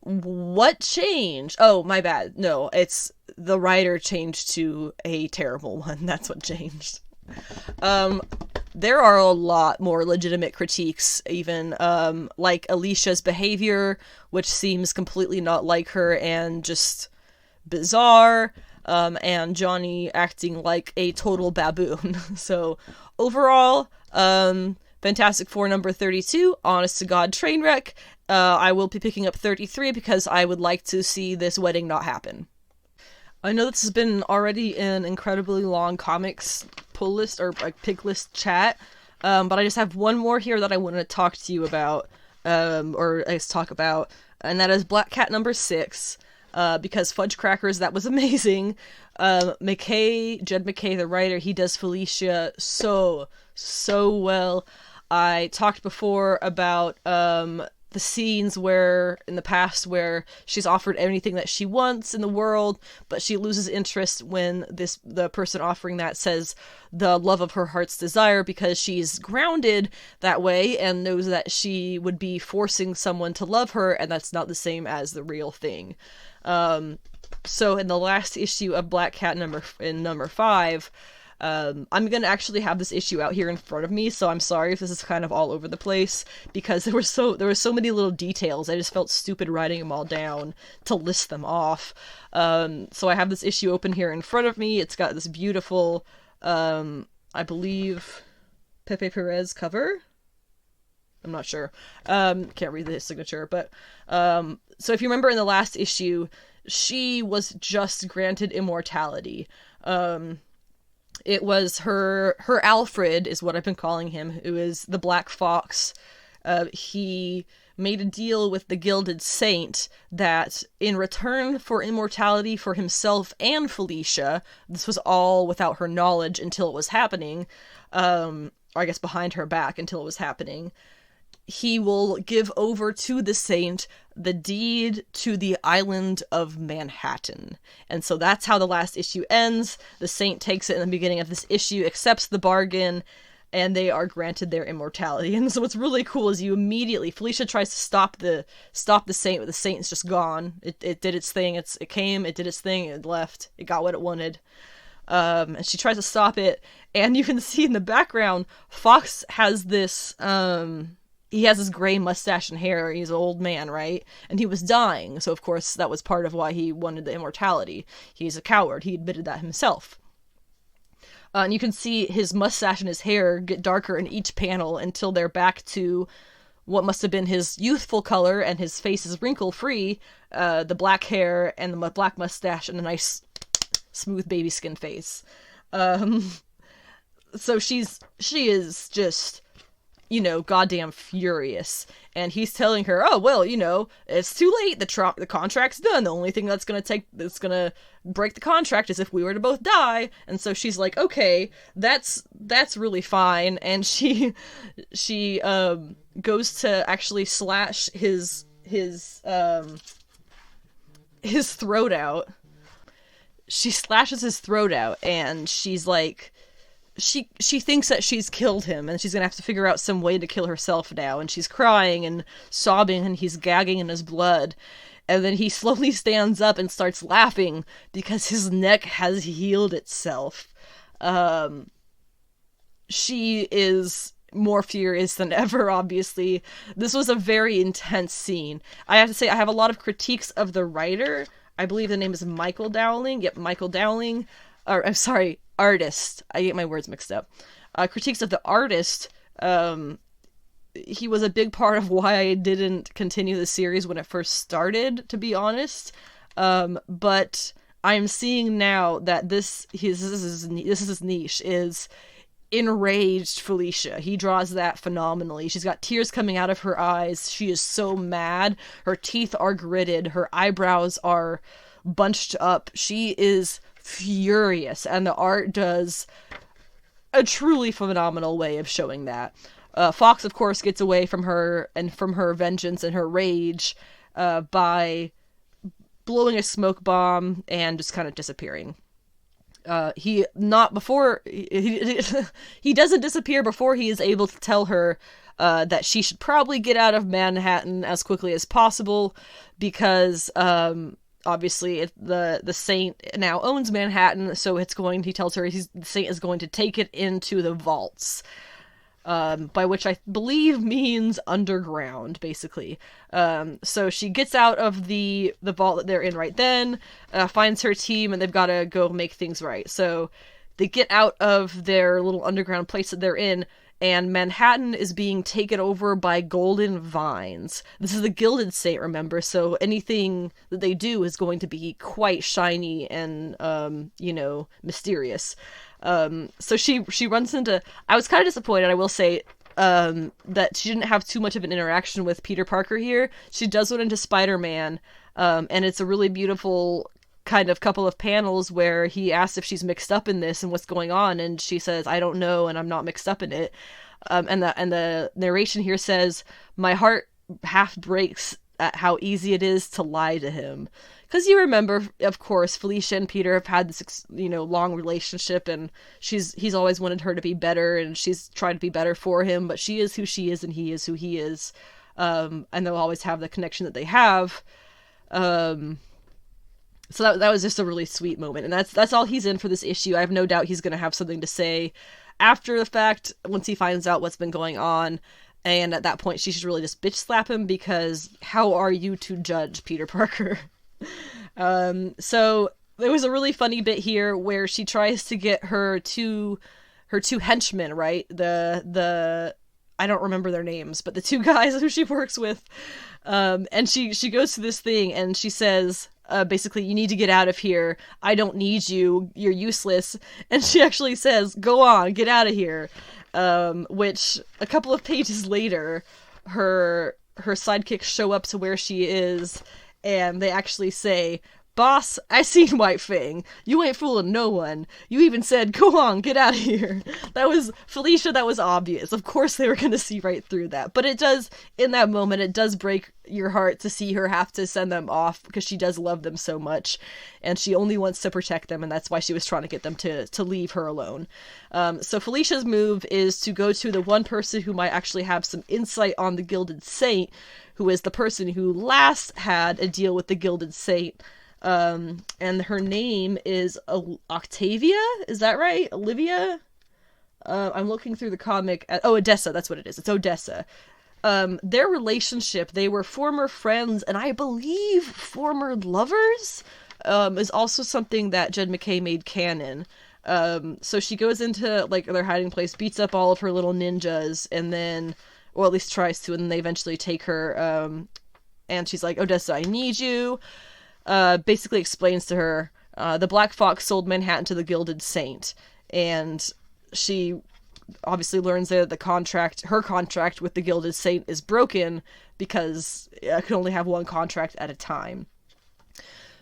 Speaker 1: What changed? Oh, my bad. No, it's the writer changed to a terrible one. That's what changed. There are a lot more legitimate critiques, even, like Alicia's behavior, which seems completely not like her and just bizarre, and Johnny acting like a total baboon. So, overall, Fantastic Four number 32, honest to God train wreck. I will be picking up 33 because I would like to see this wedding not happen. I know this has been already an incredibly long comics pull list or like pick list chat, but I just have one more here that I want to talk to you about, or I guess talk about, and that is Black Cat number 6. Because Fudge Crackers, that was amazing. Jed MacKay, the writer, he does Felicia so well. I talked before about the scenes where, in the past, where she's offered anything that she wants in the world, but she loses interest when the person offering that says the love of her heart's desire, because she's grounded that way and knows that she would be forcing someone to love her, and that's not the same as the real thing. So in the last issue of Black Cat number 5, I'm gonna actually have this issue out here in front of me, so I'm sorry if this is kind of all over the place, because there were so many little details. I just felt stupid writing them all down to list them off. So I have this issue open here in front of me. It's got this beautiful, I believe, Pepe Perez cover. I'm not sure. Can't read his signature, but, so if you remember in the last issue, she was just granted immortality. It was her Alfred is what I've been calling him, who is the Black Fox. He made a deal with the Gilded Saint that in return for immortality for himself and Felicia, this was all without her knowledge until it was happening, or I guess behind her back until it was happening, he will give over to the Saint the deed to the island of Manhattan. And so that's how the last issue ends. The Saint takes it in the beginning of this issue, accepts the bargain, and they are granted their immortality. And so what's really cool is you immediately, Felicia tries to stop the Saint, but the Saint's just gone. It did its thing. It came, it did its thing, it left, it got what it wanted. And she tries to stop it, and you can see in the background, Fox has this, he has his gray mustache and hair. He's an old man, right? And he was dying, so of course that was part of why he wanted the immortality. He's a coward. He admitted that himself. And you can see his mustache and his hair get darker in each panel until they're back to what must have been his youthful color, and his face is wrinkle-free, the black hair and the black mustache and a nice smooth baby skin face. So she is just, you know, goddamn furious. And he's telling her, oh, well, you know, it's too late. The contract's done. The only thing that's gonna break the contract is if we were to both die. And so she's like, okay, that's really fine. And she goes to actually slash his throat out. She slashes his throat out, and she's like, she thinks that she's killed him, and she's gonna have to figure out some way to kill herself now, and she's crying and sobbing, and he's gagging in his blood, and then he slowly stands up and starts laughing because his neck has healed itself. She is more furious than ever, obviously. This was a very intense scene. I have to say, I have a lot of critiques of the writer. I believe the name is Michael Dowling. Yep, Michael Dowling. Or, I'm sorry, artist. I get my words mixed up. Critiques of the artist. He was a big part of why I didn't continue the series when it first started, to be honest. But I'm seeing now that this is his niche, is enraged Felicia. He draws that phenomenally. She's got tears coming out of her eyes. She is so mad. Her teeth are gritted. Her eyebrows are bunched up. She is furious, and the art does a truly phenomenal way of showing that. Fox, of course, gets away from her and from her vengeance and her rage by blowing a smoke bomb and just kind of disappearing. He doesn't disappear before he is able to tell her that she should probably get out of Manhattan as quickly as possible, because obviously the Saint now owns Manhattan, so he tells her the Saint is going to take it into the vaults. By which I believe means underground, basically. So she gets out of the vault that they're in right then, finds her team, and they've got to go make things right. So they get out of their little underground place that they're in, and Manhattan is being taken over by golden vines. This is the Gilded Saint, remember, so anything that they do is going to be quite shiny and, mysterious. So she runs into... I was kind of disappointed, I will say, that she didn't have too much of an interaction with Peter Parker here. She does run into Spider-Man, and it's a really beautiful kind of couple of panels where he asks if she's mixed up in this and what's going on, and she says, I don't know, and I'm not mixed up in it. And the narration here says, my heart half breaks at how easy it is to lie to him. Because you remember, of course, Felicia and Peter have had this, long relationship, and he's always wanted her to be better, and she's tried to be better for him, but she is who she is, and he is who he is. And they'll always have the connection that they have. So that was just a really sweet moment, and that's all he's in for this issue. I have no doubt he's going to have something to say after the fact, once he finds out what's been going on, and at that point she should really just bitch slap him, because how are you to judge Peter Parker? So there was a really funny bit here where she tries to get her two henchmen, right? The I don't remember their names, but the two guys who she works with, and she goes to this thing and she says, basically, you need to get out of here. I don't need you. You're useless. And she actually says, go on, get out of here. Which a couple of pages later, her sidekicks show up to where she is, and they actually say, "Boss, I seen White Fang. You ain't fooling no one. You even said, go on, get out of here." That was, Felicia, that was obvious. Of course they were going to see right through that. But it does, in that moment, it does break your heart to see her have to send them off, because she does love them so much. And she only wants to protect them, and that's why she was trying to get them to leave her alone. So Felicia's move is to go to the one person who might actually have some insight on the Gilded Saint, who is the person who last had a deal with the Gilded Saint. And her name is Octavia? Is that right? Olivia? I'm looking through the comic at, Odessa, that's what it is. It's Odessa. Their relationship, they were former friends, and I believe former lovers, is also something that Jed MacKay made canon. So she goes into, like, their hiding place, beats up all of her little ninjas, and then, or at least tries to, and then they eventually take her, and she's like, "Odessa, I need you." Basically explains to her, the Black Fox sold Manhattan to the Gilded Saint, and she obviously learns that her contract with the Gilded Saint is broken, because I can only have one contract at a time.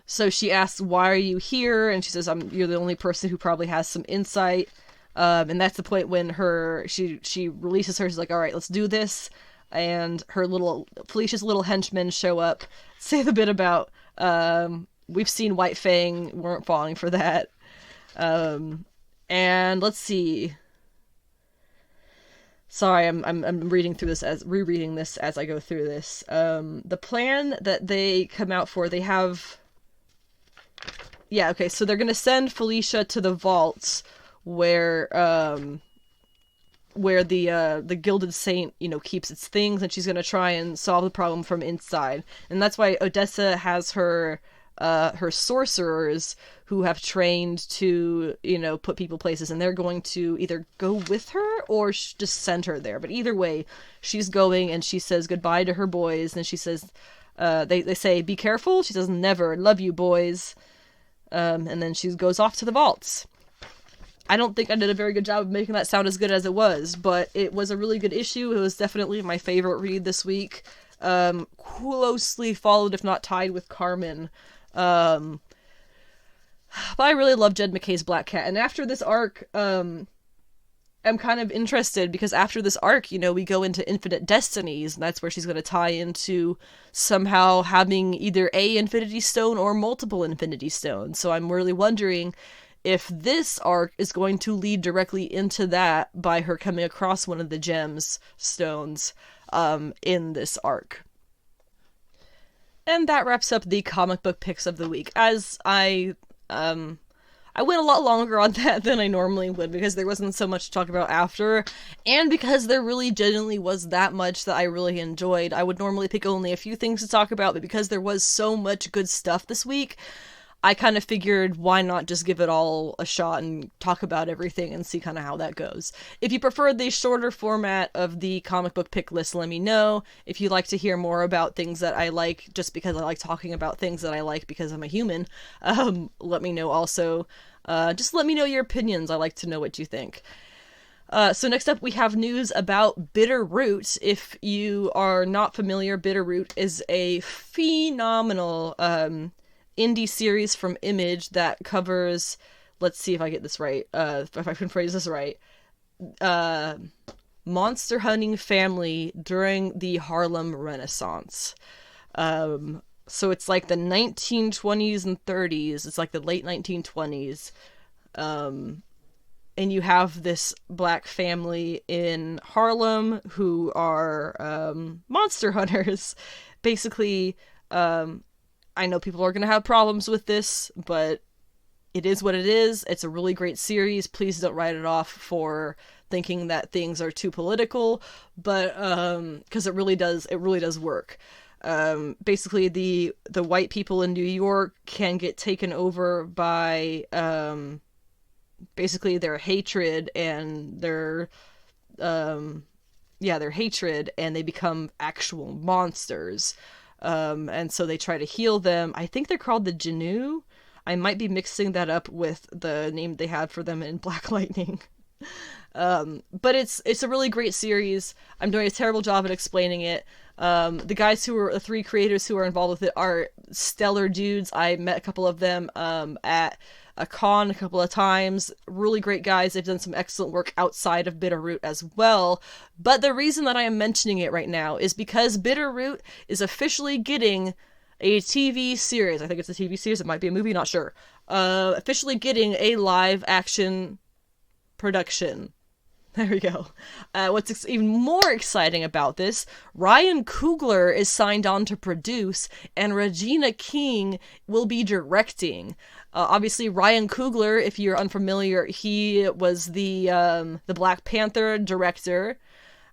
Speaker 1: So she asks, "Why are you here?" And she says, "You're the only person who probably has some insight." And that's the point when she releases her. She's like, "All right, let's do this." And Felicia's little henchmen show up, say the bit about, "We've seen White Fang, weren't falling for that." And let's see. Sorry, I'm reading through this rereading this as I go through this. The plan that they come out for, they have, yeah, okay, so they're gonna send Felicia to the vaults where the Gilded Saint, keeps its things, and she's gonna try and solve the problem from inside. And that's why Odessa has her sorcerers who have trained to, put people places, and they're going to either go with her or just send her there. But either way, she's going, and she says goodbye to her boys, and she says, they say, "Be careful." She says, "Never. Love you, boys." And then she goes off to the vaults. I don't think I did a very good job of making that sound as good as it was, but it was a really good issue. It was definitely my favorite read this week. Closely followed, if not tied, with Carmen. But I really love Jed MacKay's Black Cat. And after this arc, I'm kind of interested, because after this arc, we go into Infinite Destinies, and that's where she's going to tie into somehow having either a Infinity Stone or multiple Infinity Stones. So I'm really wondering if this arc is going to lead directly into that by her coming across one of the gems stones in this arc. And that wraps up the comic book picks of the week. As I went a lot longer on that than I normally would, because there wasn't so much to talk about after, and because there really genuinely was that much that I really enjoyed. I would normally pick only a few things to talk about, but because there was so much good stuff this week, I kind of figured, why not just give it all a shot and talk about everything and see kind of how that goes. If you prefer the shorter format of the comic book pick list, let me know. If you'd like to hear more about things that I like just because I like talking about things that I like because I'm a human, let me know also. Just let me know your opinions. I like to know what you think. So next up, we have news about Bitterroot. If you are not familiar, Bitterroot is a phenomenal indie series from Image that covers, let's see if I get this right, if I can phrase this right, monster hunting family during the Harlem Renaissance. So it's like the 1920s and 30s. It's like the late 1920s. And you have this black family in Harlem who are monster hunters. Basically, I know people are going to have problems with this, but it is what it is. It's a really great series. Please don't write it off for thinking that things are too political, but because it really does work. Basically, the white people in New York can get taken over by basically their hatred and their hatred, and they become actual monsters. And so they try to heal them. I think they're called the Genu. I might be mixing that up with the name they had for them in Black Lightning. But it's a really great series. I'm doing a terrible job at explaining it. The three creators who are involved with it are stellar dudes. I met a couple of them at a con a couple of times. Really great guys. They've done some excellent work outside of Bitterroot as well. But the reason that I am mentioning it right now is because Bitterroot is officially getting a TV series. I think it's a TV series. It might be a movie, not sure. Officially getting a live action production. There we go. What's even more exciting about this, Ryan Coogler is signed on to produce, and Regina King will be directing. Obviously, Ryan Coogler, if you're unfamiliar, he was the Black Panther director.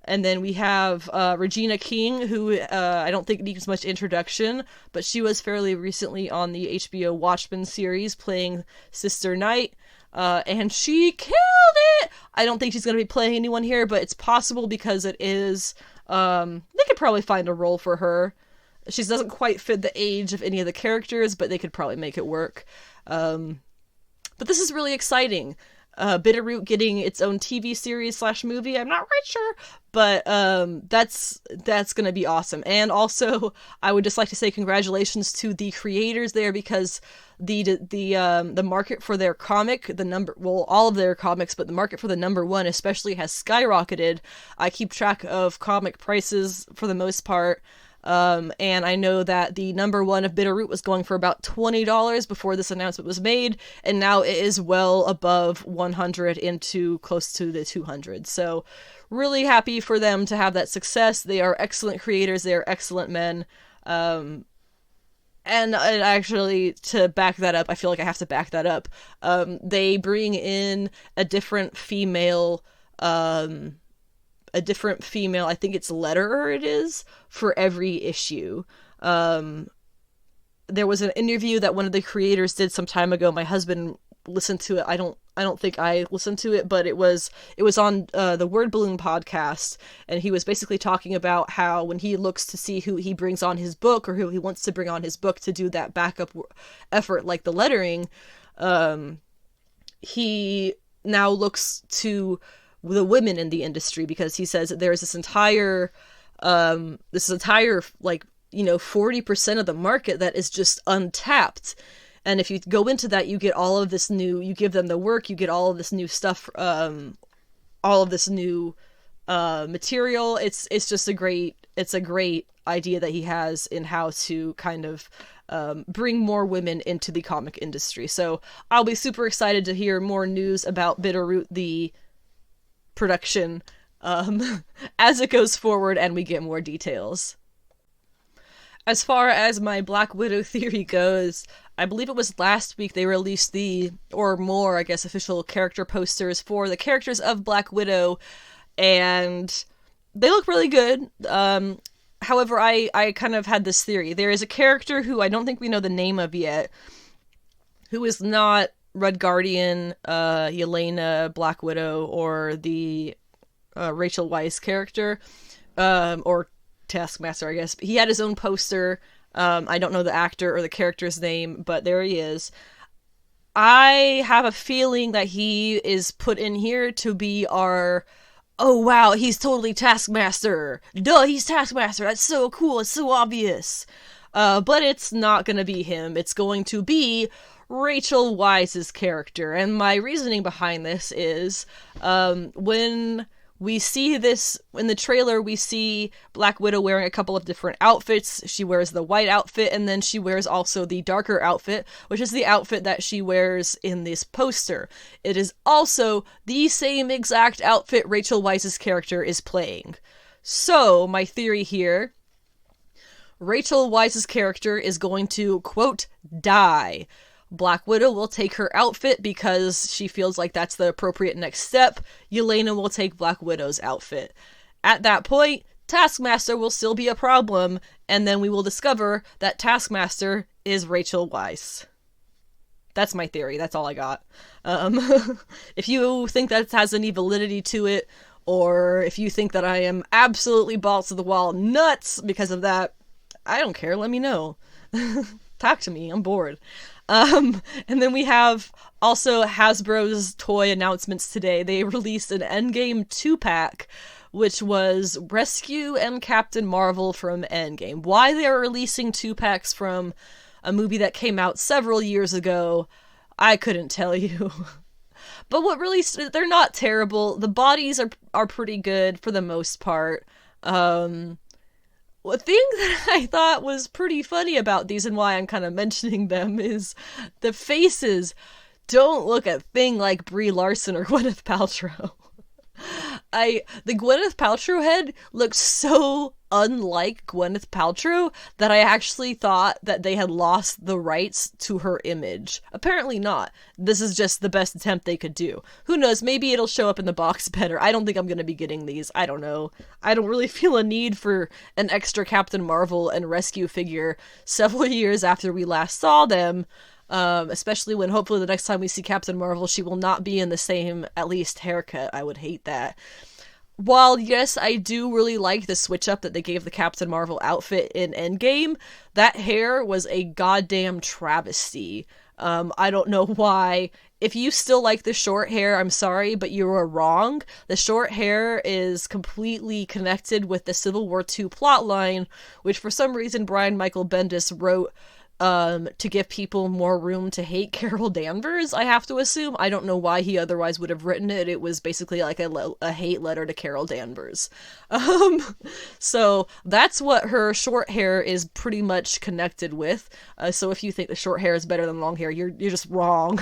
Speaker 1: And then we have Regina King, who I don't think needs much introduction, but she was fairly recently on the HBO Watchmen series playing Sister Night. And she killed it! I don't think she's going to be playing anyone here, but it's possible because it is, they could probably find a role for her. She doesn't quite fit the age of any of the characters, but they could probably make it work. But this is really exciting. Bitterroot getting its own TV series / movie, I'm not right sure, but that's gonna be awesome. And also, I would just like to say congratulations to the creators there, because the market for their comic, all of their comics, but the market for the #1 especially has skyrocketed. I keep track of comic prices for the most part. And I know that the #1 of Bitterroot was going for about $20 before this announcement was made, and now it is well above 100 into close to the 200. So really happy for them to have that success. They are excellent creators. They are excellent men. And actually, to back that up, I feel like I have to back that up. They bring in a different female, I think it's letterer it is, for every issue. There was an interview that one of the creators did some time ago. My husband listened to it. I don't think I listened to it, but it was on the Word Balloon podcast, and he was basically talking about how when he looks to see who he brings on his book, or who he wants to bring on his book to do that backup effort like the lettering, he now looks to the women in the industry, because he says that there's this entire like, 40% of the market that is just untapped. And if you go into that, you get all of this you give them the work, you get all of this new stuff, all of this new material. It's just a great idea that he has in how to kind of bring more women into the comic industry. So I'll be super excited to hear more news about Bitterroot, the production, as it goes forward and we get more details. As far as my Black Widow theory goes, I believe it was last week they released official character posters for the characters of Black Widow, and they look really good. However, I kind of had this theory. There is a character who I don't think we know the name of yet, who is not Red Guardian, Yelena, Black Widow, or the Rachel Weisz character, or Taskmaster, I guess. He had his own poster. I don't know the actor or the character's name, but there he is. I have a feeling that he is put in here to be our, oh wow, he's totally Taskmaster. Duh, he's Taskmaster. That's so cool. It's so obvious. But it's not going to be him. It's going to be Rachel Weisz's character. And my reasoning behind this is, when we see this, in the trailer, we see Black Widow wearing a couple of different outfits. She wears the white outfit, and then she wears also the darker outfit, which is the outfit that she wears in this poster. It is also the same exact outfit Rachel Weisz's character is playing. So, my theory here, Rachel Weisz's character is going to, quote, die. Black Widow will take her outfit because she feels like that's the appropriate next step. Yelena will take Black Widow's outfit. At that point, Taskmaster will still be a problem, and then we will discover that Taskmaster is Rachel Weisz. That's my theory. That's all I got. If you think that has any validity to it, or if you think that I am absolutely balls to the wall nuts because of that, I don't care. Let me know. Talk to me. I'm bored. And then we have also Hasbro's toy announcements today. They released an Endgame 2-pack, which was Rescue and Captain Marvel from Endgame. Why they are releasing 2-packs from a movie that came out several years ago, I couldn't tell you. But what really, they're not terrible. The bodies are pretty good for the most part. One thing that I thought was pretty funny about these and why I'm kind of mentioning them is the faces don't look a thing like Brie Larson or Gwyneth Paltrow. The Gwyneth Paltrow head looks so unlike Gwyneth Paltrow that I actually thought that they had lost the rights to her image. Apparently not. This is just the best attempt they could do. Who knows, maybe it'll show up in the box better. I don't think I'm gonna be getting these. I don't know. I don't really feel a need for an extra Captain Marvel and Rescue figure several years after we last saw them. Especially when hopefully the next time we see Captain Marvel, she will not be in the same, at least, haircut. I would hate that. While, yes, I do really like the switch up that they gave the Captain Marvel outfit in Endgame, that hair was a goddamn travesty. I don't know why. If you still like the short hair, I'm sorry, but you are wrong. The short hair is completely connected with the Civil War II plotline, which for some reason Brian Michael Bendis wrote to give people more room to hate Carol Danvers, I have to assume. I don't know why he otherwise would have written it. It was basically like a hate letter to Carol Danvers. So that's what her short hair is pretty much connected with. So if you think the short hair is better than long hair, you're just wrong.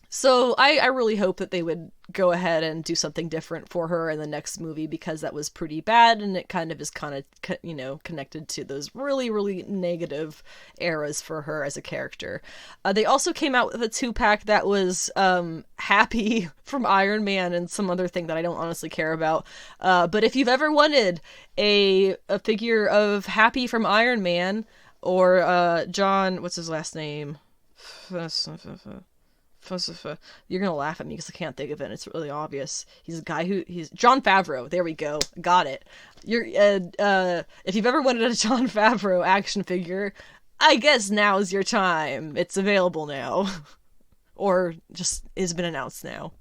Speaker 1: So I really hope that they would go ahead and do something different for her in the next movie, because that was pretty bad, and it kind of is connected to those really, really negative eras for her as a character. They also came out with a 2-pack that was Happy from Iron Man and some other thing that I don't honestly care about. But if you've ever wanted a figure of Happy from Iron Man, or John, what's his last name? You're gonna laugh at me because I can't think of it. It's really obvious. He's Jon Favreau. There we go. Got it. If you've ever wanted a Jon Favreau action figure, I guess now's your time. It's available now. Or just has been announced now.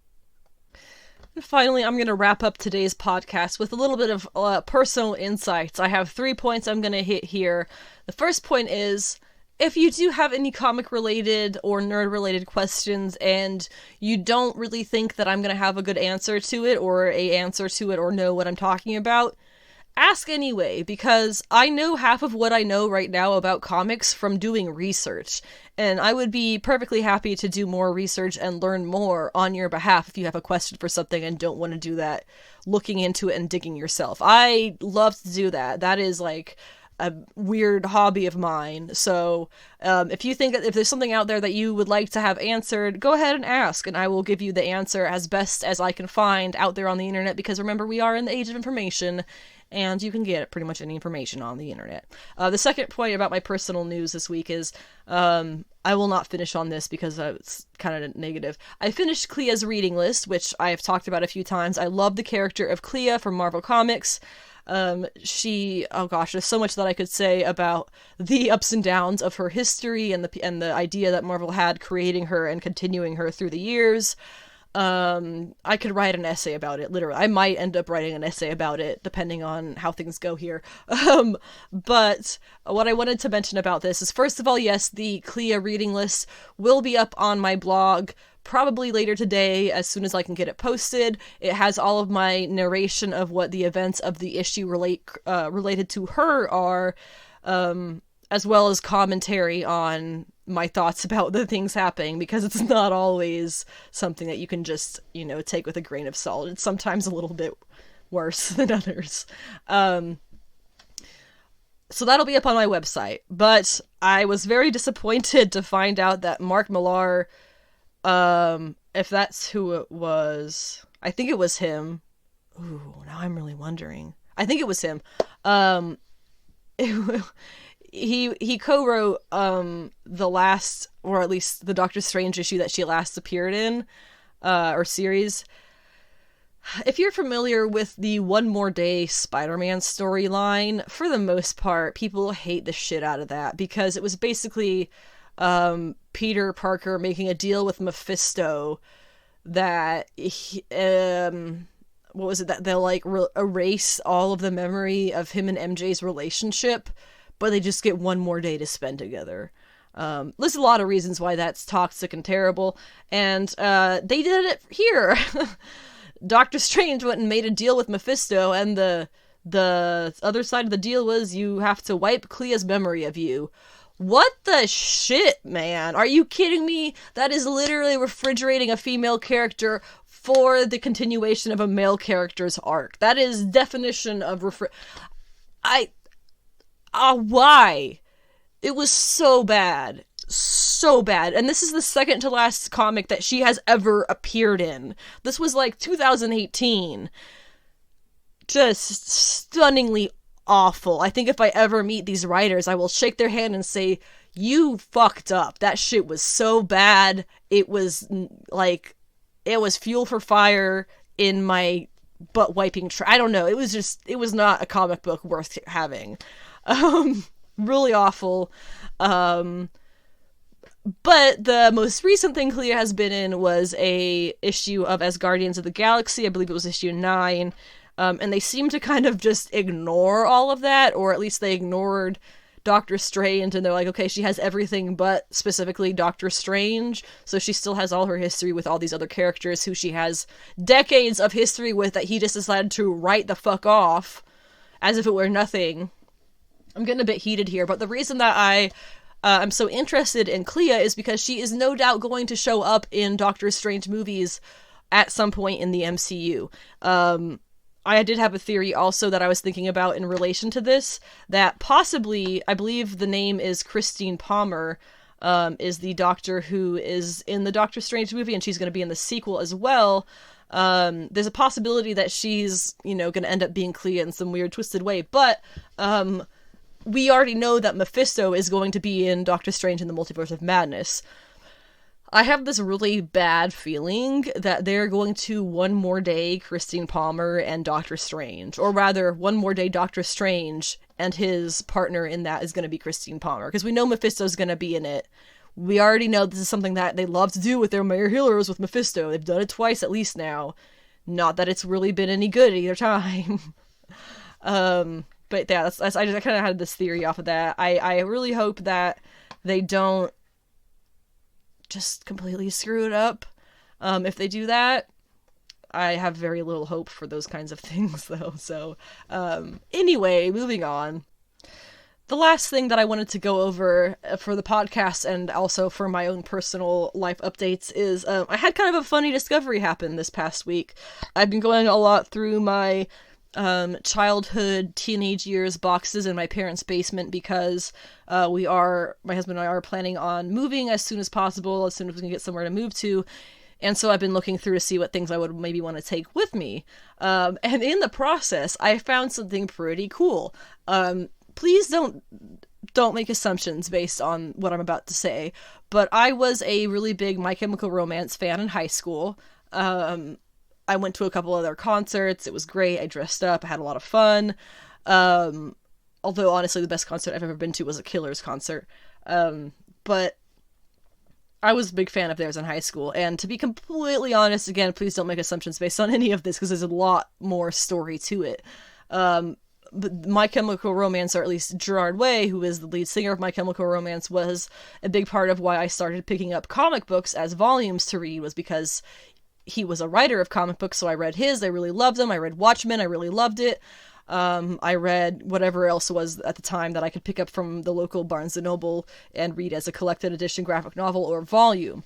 Speaker 1: And finally, I'm going to wrap up today's podcast with a little bit of personal insights. I have 3 points I'm going to hit here. The first point is, if you do have any comic-related or nerd-related questions and you don't really think that I'm going to have a good answer to it or know what I'm talking about, ask anyway, because I know half of what I know right now about comics from doing research, and I would be perfectly happy to do more research and learn more on your behalf if you have a question for something and don't want to do that looking into it and digging yourself. I love to do that. That is like a weird hobby of mine. So if you think that if there's something out there that you would like to have answered, go ahead and ask, and I will give you the answer as best as I can find out there on the internet, because remember, we are in the age of information, and you can get pretty much any information on the internet. The second point about my personal news this week is, I will not finish on this because it's kind of negative. I finished Clea's reading list, which I have talked about a few times. I love the character of Clea from Marvel Comics. Oh gosh, there's so much that I could say about the ups and downs of her history and the idea that Marvel had creating her and continuing her through the years. I could write an essay about it, literally. I might end up writing an essay about it, depending on how things go here. But what I wanted to mention about this is, first of all, yes, the Clea reading list will be up on my blog probably later today, as soon as I can get it posted. It has all of my narration of what the events of the issue related to her are, as well as commentary on my thoughts about the things happening, because it's not always something that you can just, take with a grain of salt. It's sometimes a little bit worse than others. So that'll be up on my website. But I was very disappointed to find out that Mark Millar, if that's who it was, I think it was him. Ooh, now I'm really wondering. I think it was him. He co-wrote the last, or at least the Doctor Strange issue that she last appeared in, or series. if you're familiar with the One More Day Spider-Man storyline, for the most part, people hate the shit out of that because it was basically Peter Parker making a deal with Mephisto that what was it, that they'll like erase all of the memory of him and MJ's relationship, but they just get one more day to spend together. There's a lot of reasons why that's toxic and terrible, and they did it here. Doctor Strange went and made a deal with Mephisto, and the other side of the deal was you have to wipe Clea's memory of you. What the shit, man? Are you kidding me? That is literally refrigerating a female character for the continuation of a male character's arc. That is definition of why? It was so bad. So bad. And this is the second to last comic that she has ever appeared in. This was like 2018. Just stunningly awful. I think if I ever meet these writers, I will shake their hand and say, you fucked up. That shit was so bad. It was like, it was fuel for fire in my butt wiping I don't know. It was not a comic book worth having. Really awful. But the most recent thing Clea has been in was a issue of As Guardians of the Galaxy. I believe it was issue 9. And they seem to kind of just ignore all of that, or at least they ignored Doctor Strange, and they're like, okay, she has everything but specifically Doctor Strange, so she still has all her history with all these other characters who she has decades of history with that he just decided to write the fuck off as if it were nothing. I'm getting a bit heated here, but the reason that I'm so interested in Clea is because she is no doubt going to show up in Doctor Strange movies at some point in the MCU. I did have a theory also that I was thinking about in relation to this, that possibly, I believe the name is Christine Palmer, is the doctor who is in the Doctor Strange movie, and she's going to be in the sequel as well. There's a possibility that she's, going to end up being Clea in some weird twisted way, but we already know that Mephisto is going to be in Doctor Strange in the Multiverse of Madness. I have this really bad feeling that they're going to One More Day Christine Palmer and Doctor Strange, or rather, One More Day Doctor Strange and his partner in that is going to be Christine Palmer, because we know Mephisto's going to be in it. We already know this is something that they love to do with their Mayor Healers with Mephisto. They've done it twice at least now. Not that it's really been any good either time. But yeah, I just kind of had this theory off of that. I really hope that they don't just completely screw it up. If they do that, I have very little hope for those kinds of things, though. So, anyway, moving on. The last thing that I wanted to go over for the podcast and also for my own personal life updates is I had kind of a funny discovery happen this past week. I've been going a lot through my childhood, teenage years boxes in my parents' basement because my husband and I are planning on moving as soon as possible, as soon as we can get somewhere to move to. And so I've been looking through to see what things I would maybe want to take with me. And in the process, I found something pretty cool. Please don't make assumptions based on what I'm about to say, but I was a really big My Chemical Romance fan in high school. I went to a couple other concerts. It was great. I dressed up. I had a lot of fun. Although, honestly, the best concert I've ever been to was a Killers concert. But I was a big fan of theirs in high school. And to be completely honest, again, please don't make assumptions based on any of this, because there's a lot more story to it. But My Chemical Romance, or at least Gerard Way, who is the lead singer of My Chemical Romance, was a big part of why I started picking up comic books as volumes to read, was because he was a writer of comic books, so I read his. I really loved them. I read Watchmen. I really loved it. I read whatever else was at the time that I could pick up from the local Barnes & Noble and read as a collected edition graphic novel or volume.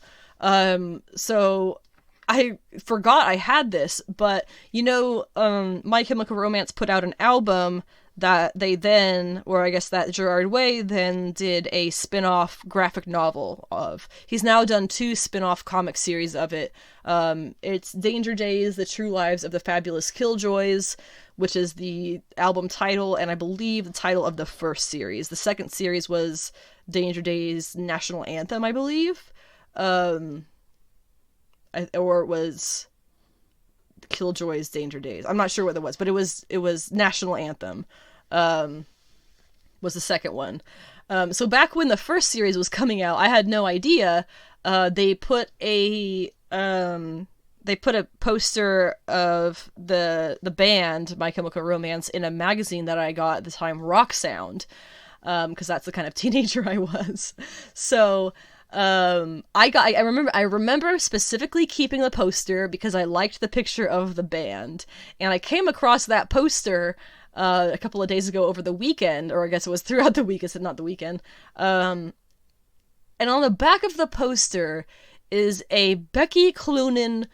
Speaker 1: So I forgot I had this, but, My Chemical Romance put out an album that they then, or I guess that Gerard Way then did a spin-off graphic novel of. He's now done 2 spin-off comic series of it. It's Danger Days, The True Lives of the Fabulous Killjoys, which is the album title, and I believe the title of the first series. The second series was Danger Days National Anthem, I believe. Or it was Killjoy's Danger Days. I'm not sure what it was, but it was National Anthem. Was the second one. So back when the first series was coming out, I had no idea. They put a poster of the band My Chemical Romance in a magazine that I got at the time, Rock Sound, because that's the kind of teenager I was. So I remember specifically keeping the poster because I liked the picture of the band, and I came across that poster a couple of days ago over the weekend, or I guess it was throughout the week, not the weekend. And on the back of the poster is a Becky Cloonan,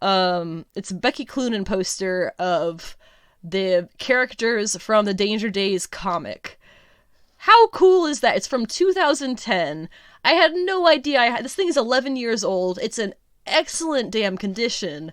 Speaker 1: it's a Becky Cloonan poster of the characters from the Danger Days comic. How cool is that? It's from 2010. I had no idea. This thing is 11 years old. It's in excellent damn condition.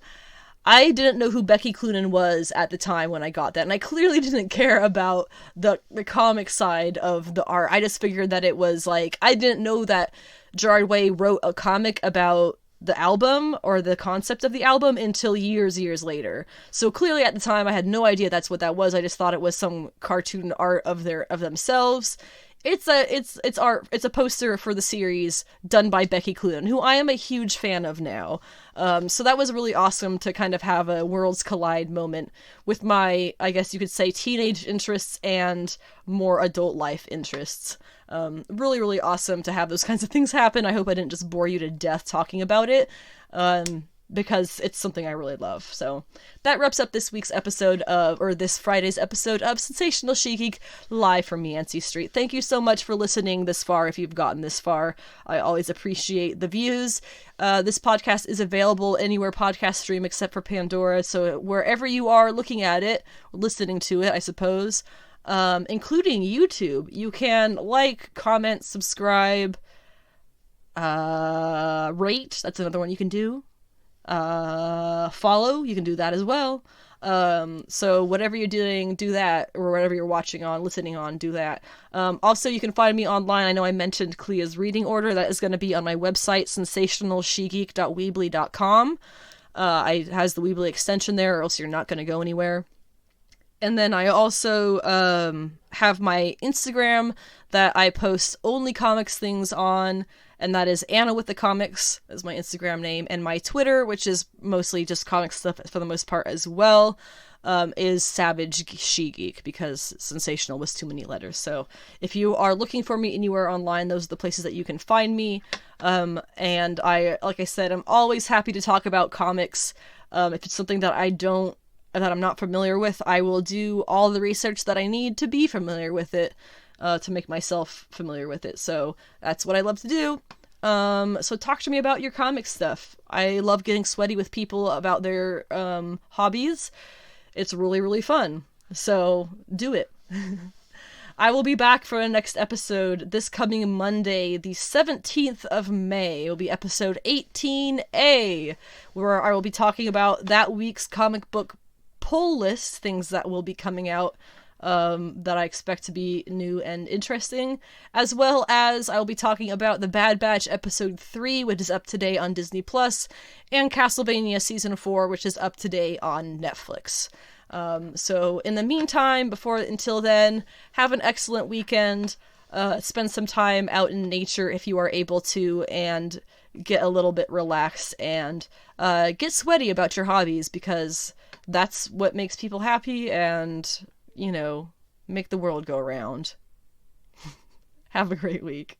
Speaker 1: I didn't know who Becky Cloonan was at the time when I got that, and I clearly didn't care about the comic side of the art. I just figured that it was like, I didn't know that Gerard Way wrote a comic about the album or the concept of the album until years later. So clearly at the time I had no idea that's what that was. I just thought it was some cartoon art of themselves. It's art. It's a poster for the series done by Becky Cloonan, who I am a huge fan of now. So that was really awesome to kind of have a worlds collide moment with my, I guess you could say, teenage interests and more adult life interests. Really, really awesome to have those kinds of things happen. I hope I didn't just bore you to death talking about it. Because it's something I really love. So that wraps up this week's episode this Friday's episode of Sensational She Geek, live from Yancey Street. Thank you so much for listening this far, if you've gotten this far. I always appreciate the views. This podcast is available anywhere podcasts stream except for Pandora, so wherever you are looking at it, listening to it, I suppose, including YouTube, you can like, comment, subscribe, rate, that's another one you can do. Follow, you can do that as well. So whatever you're doing, do that, or whatever you're watching on, listening on, do that. Also, you can find me online. I know I mentioned Clea's reading order. That is going to be on my website, sensationalshegeek.weebly.com. It has the Weebly extension there, or else you're not going to go anywhere. And then I also have my Instagram that I post only comics things on, and that is Anna with the Comics, is my Instagram name. And my Twitter, which is mostly just comic stuff for the most part as well, is Savage She Geek, because sensational was too many letters. So if you are looking for me anywhere online, those are the places that you can find me. And like I said, I'm always happy to talk about comics. If it's something that I'm not familiar with, I will do all the research that I need to be familiar with it, to make myself familiar with it. So that's what I love to do. So talk to me about your comic stuff. I love getting sweaty with people about their hobbies. It's really, really fun. So do it. I will be back for the next episode this coming Monday, the 17th of May. It will be episode 18A, where I will be talking about that week's comic book pull list, things that will be coming out that I expect to be new and interesting, as well as I will be talking about The Bad Batch Episode 3, which is up today on Disney+, and Castlevania Season 4, which is up today on Netflix. So in the meantime, until then, have an excellent weekend, spend some time out in nature if you are able to, and get a little bit relaxed, and get sweaty about your hobbies, because that's what makes people happy, and make the world go round. Have a great week.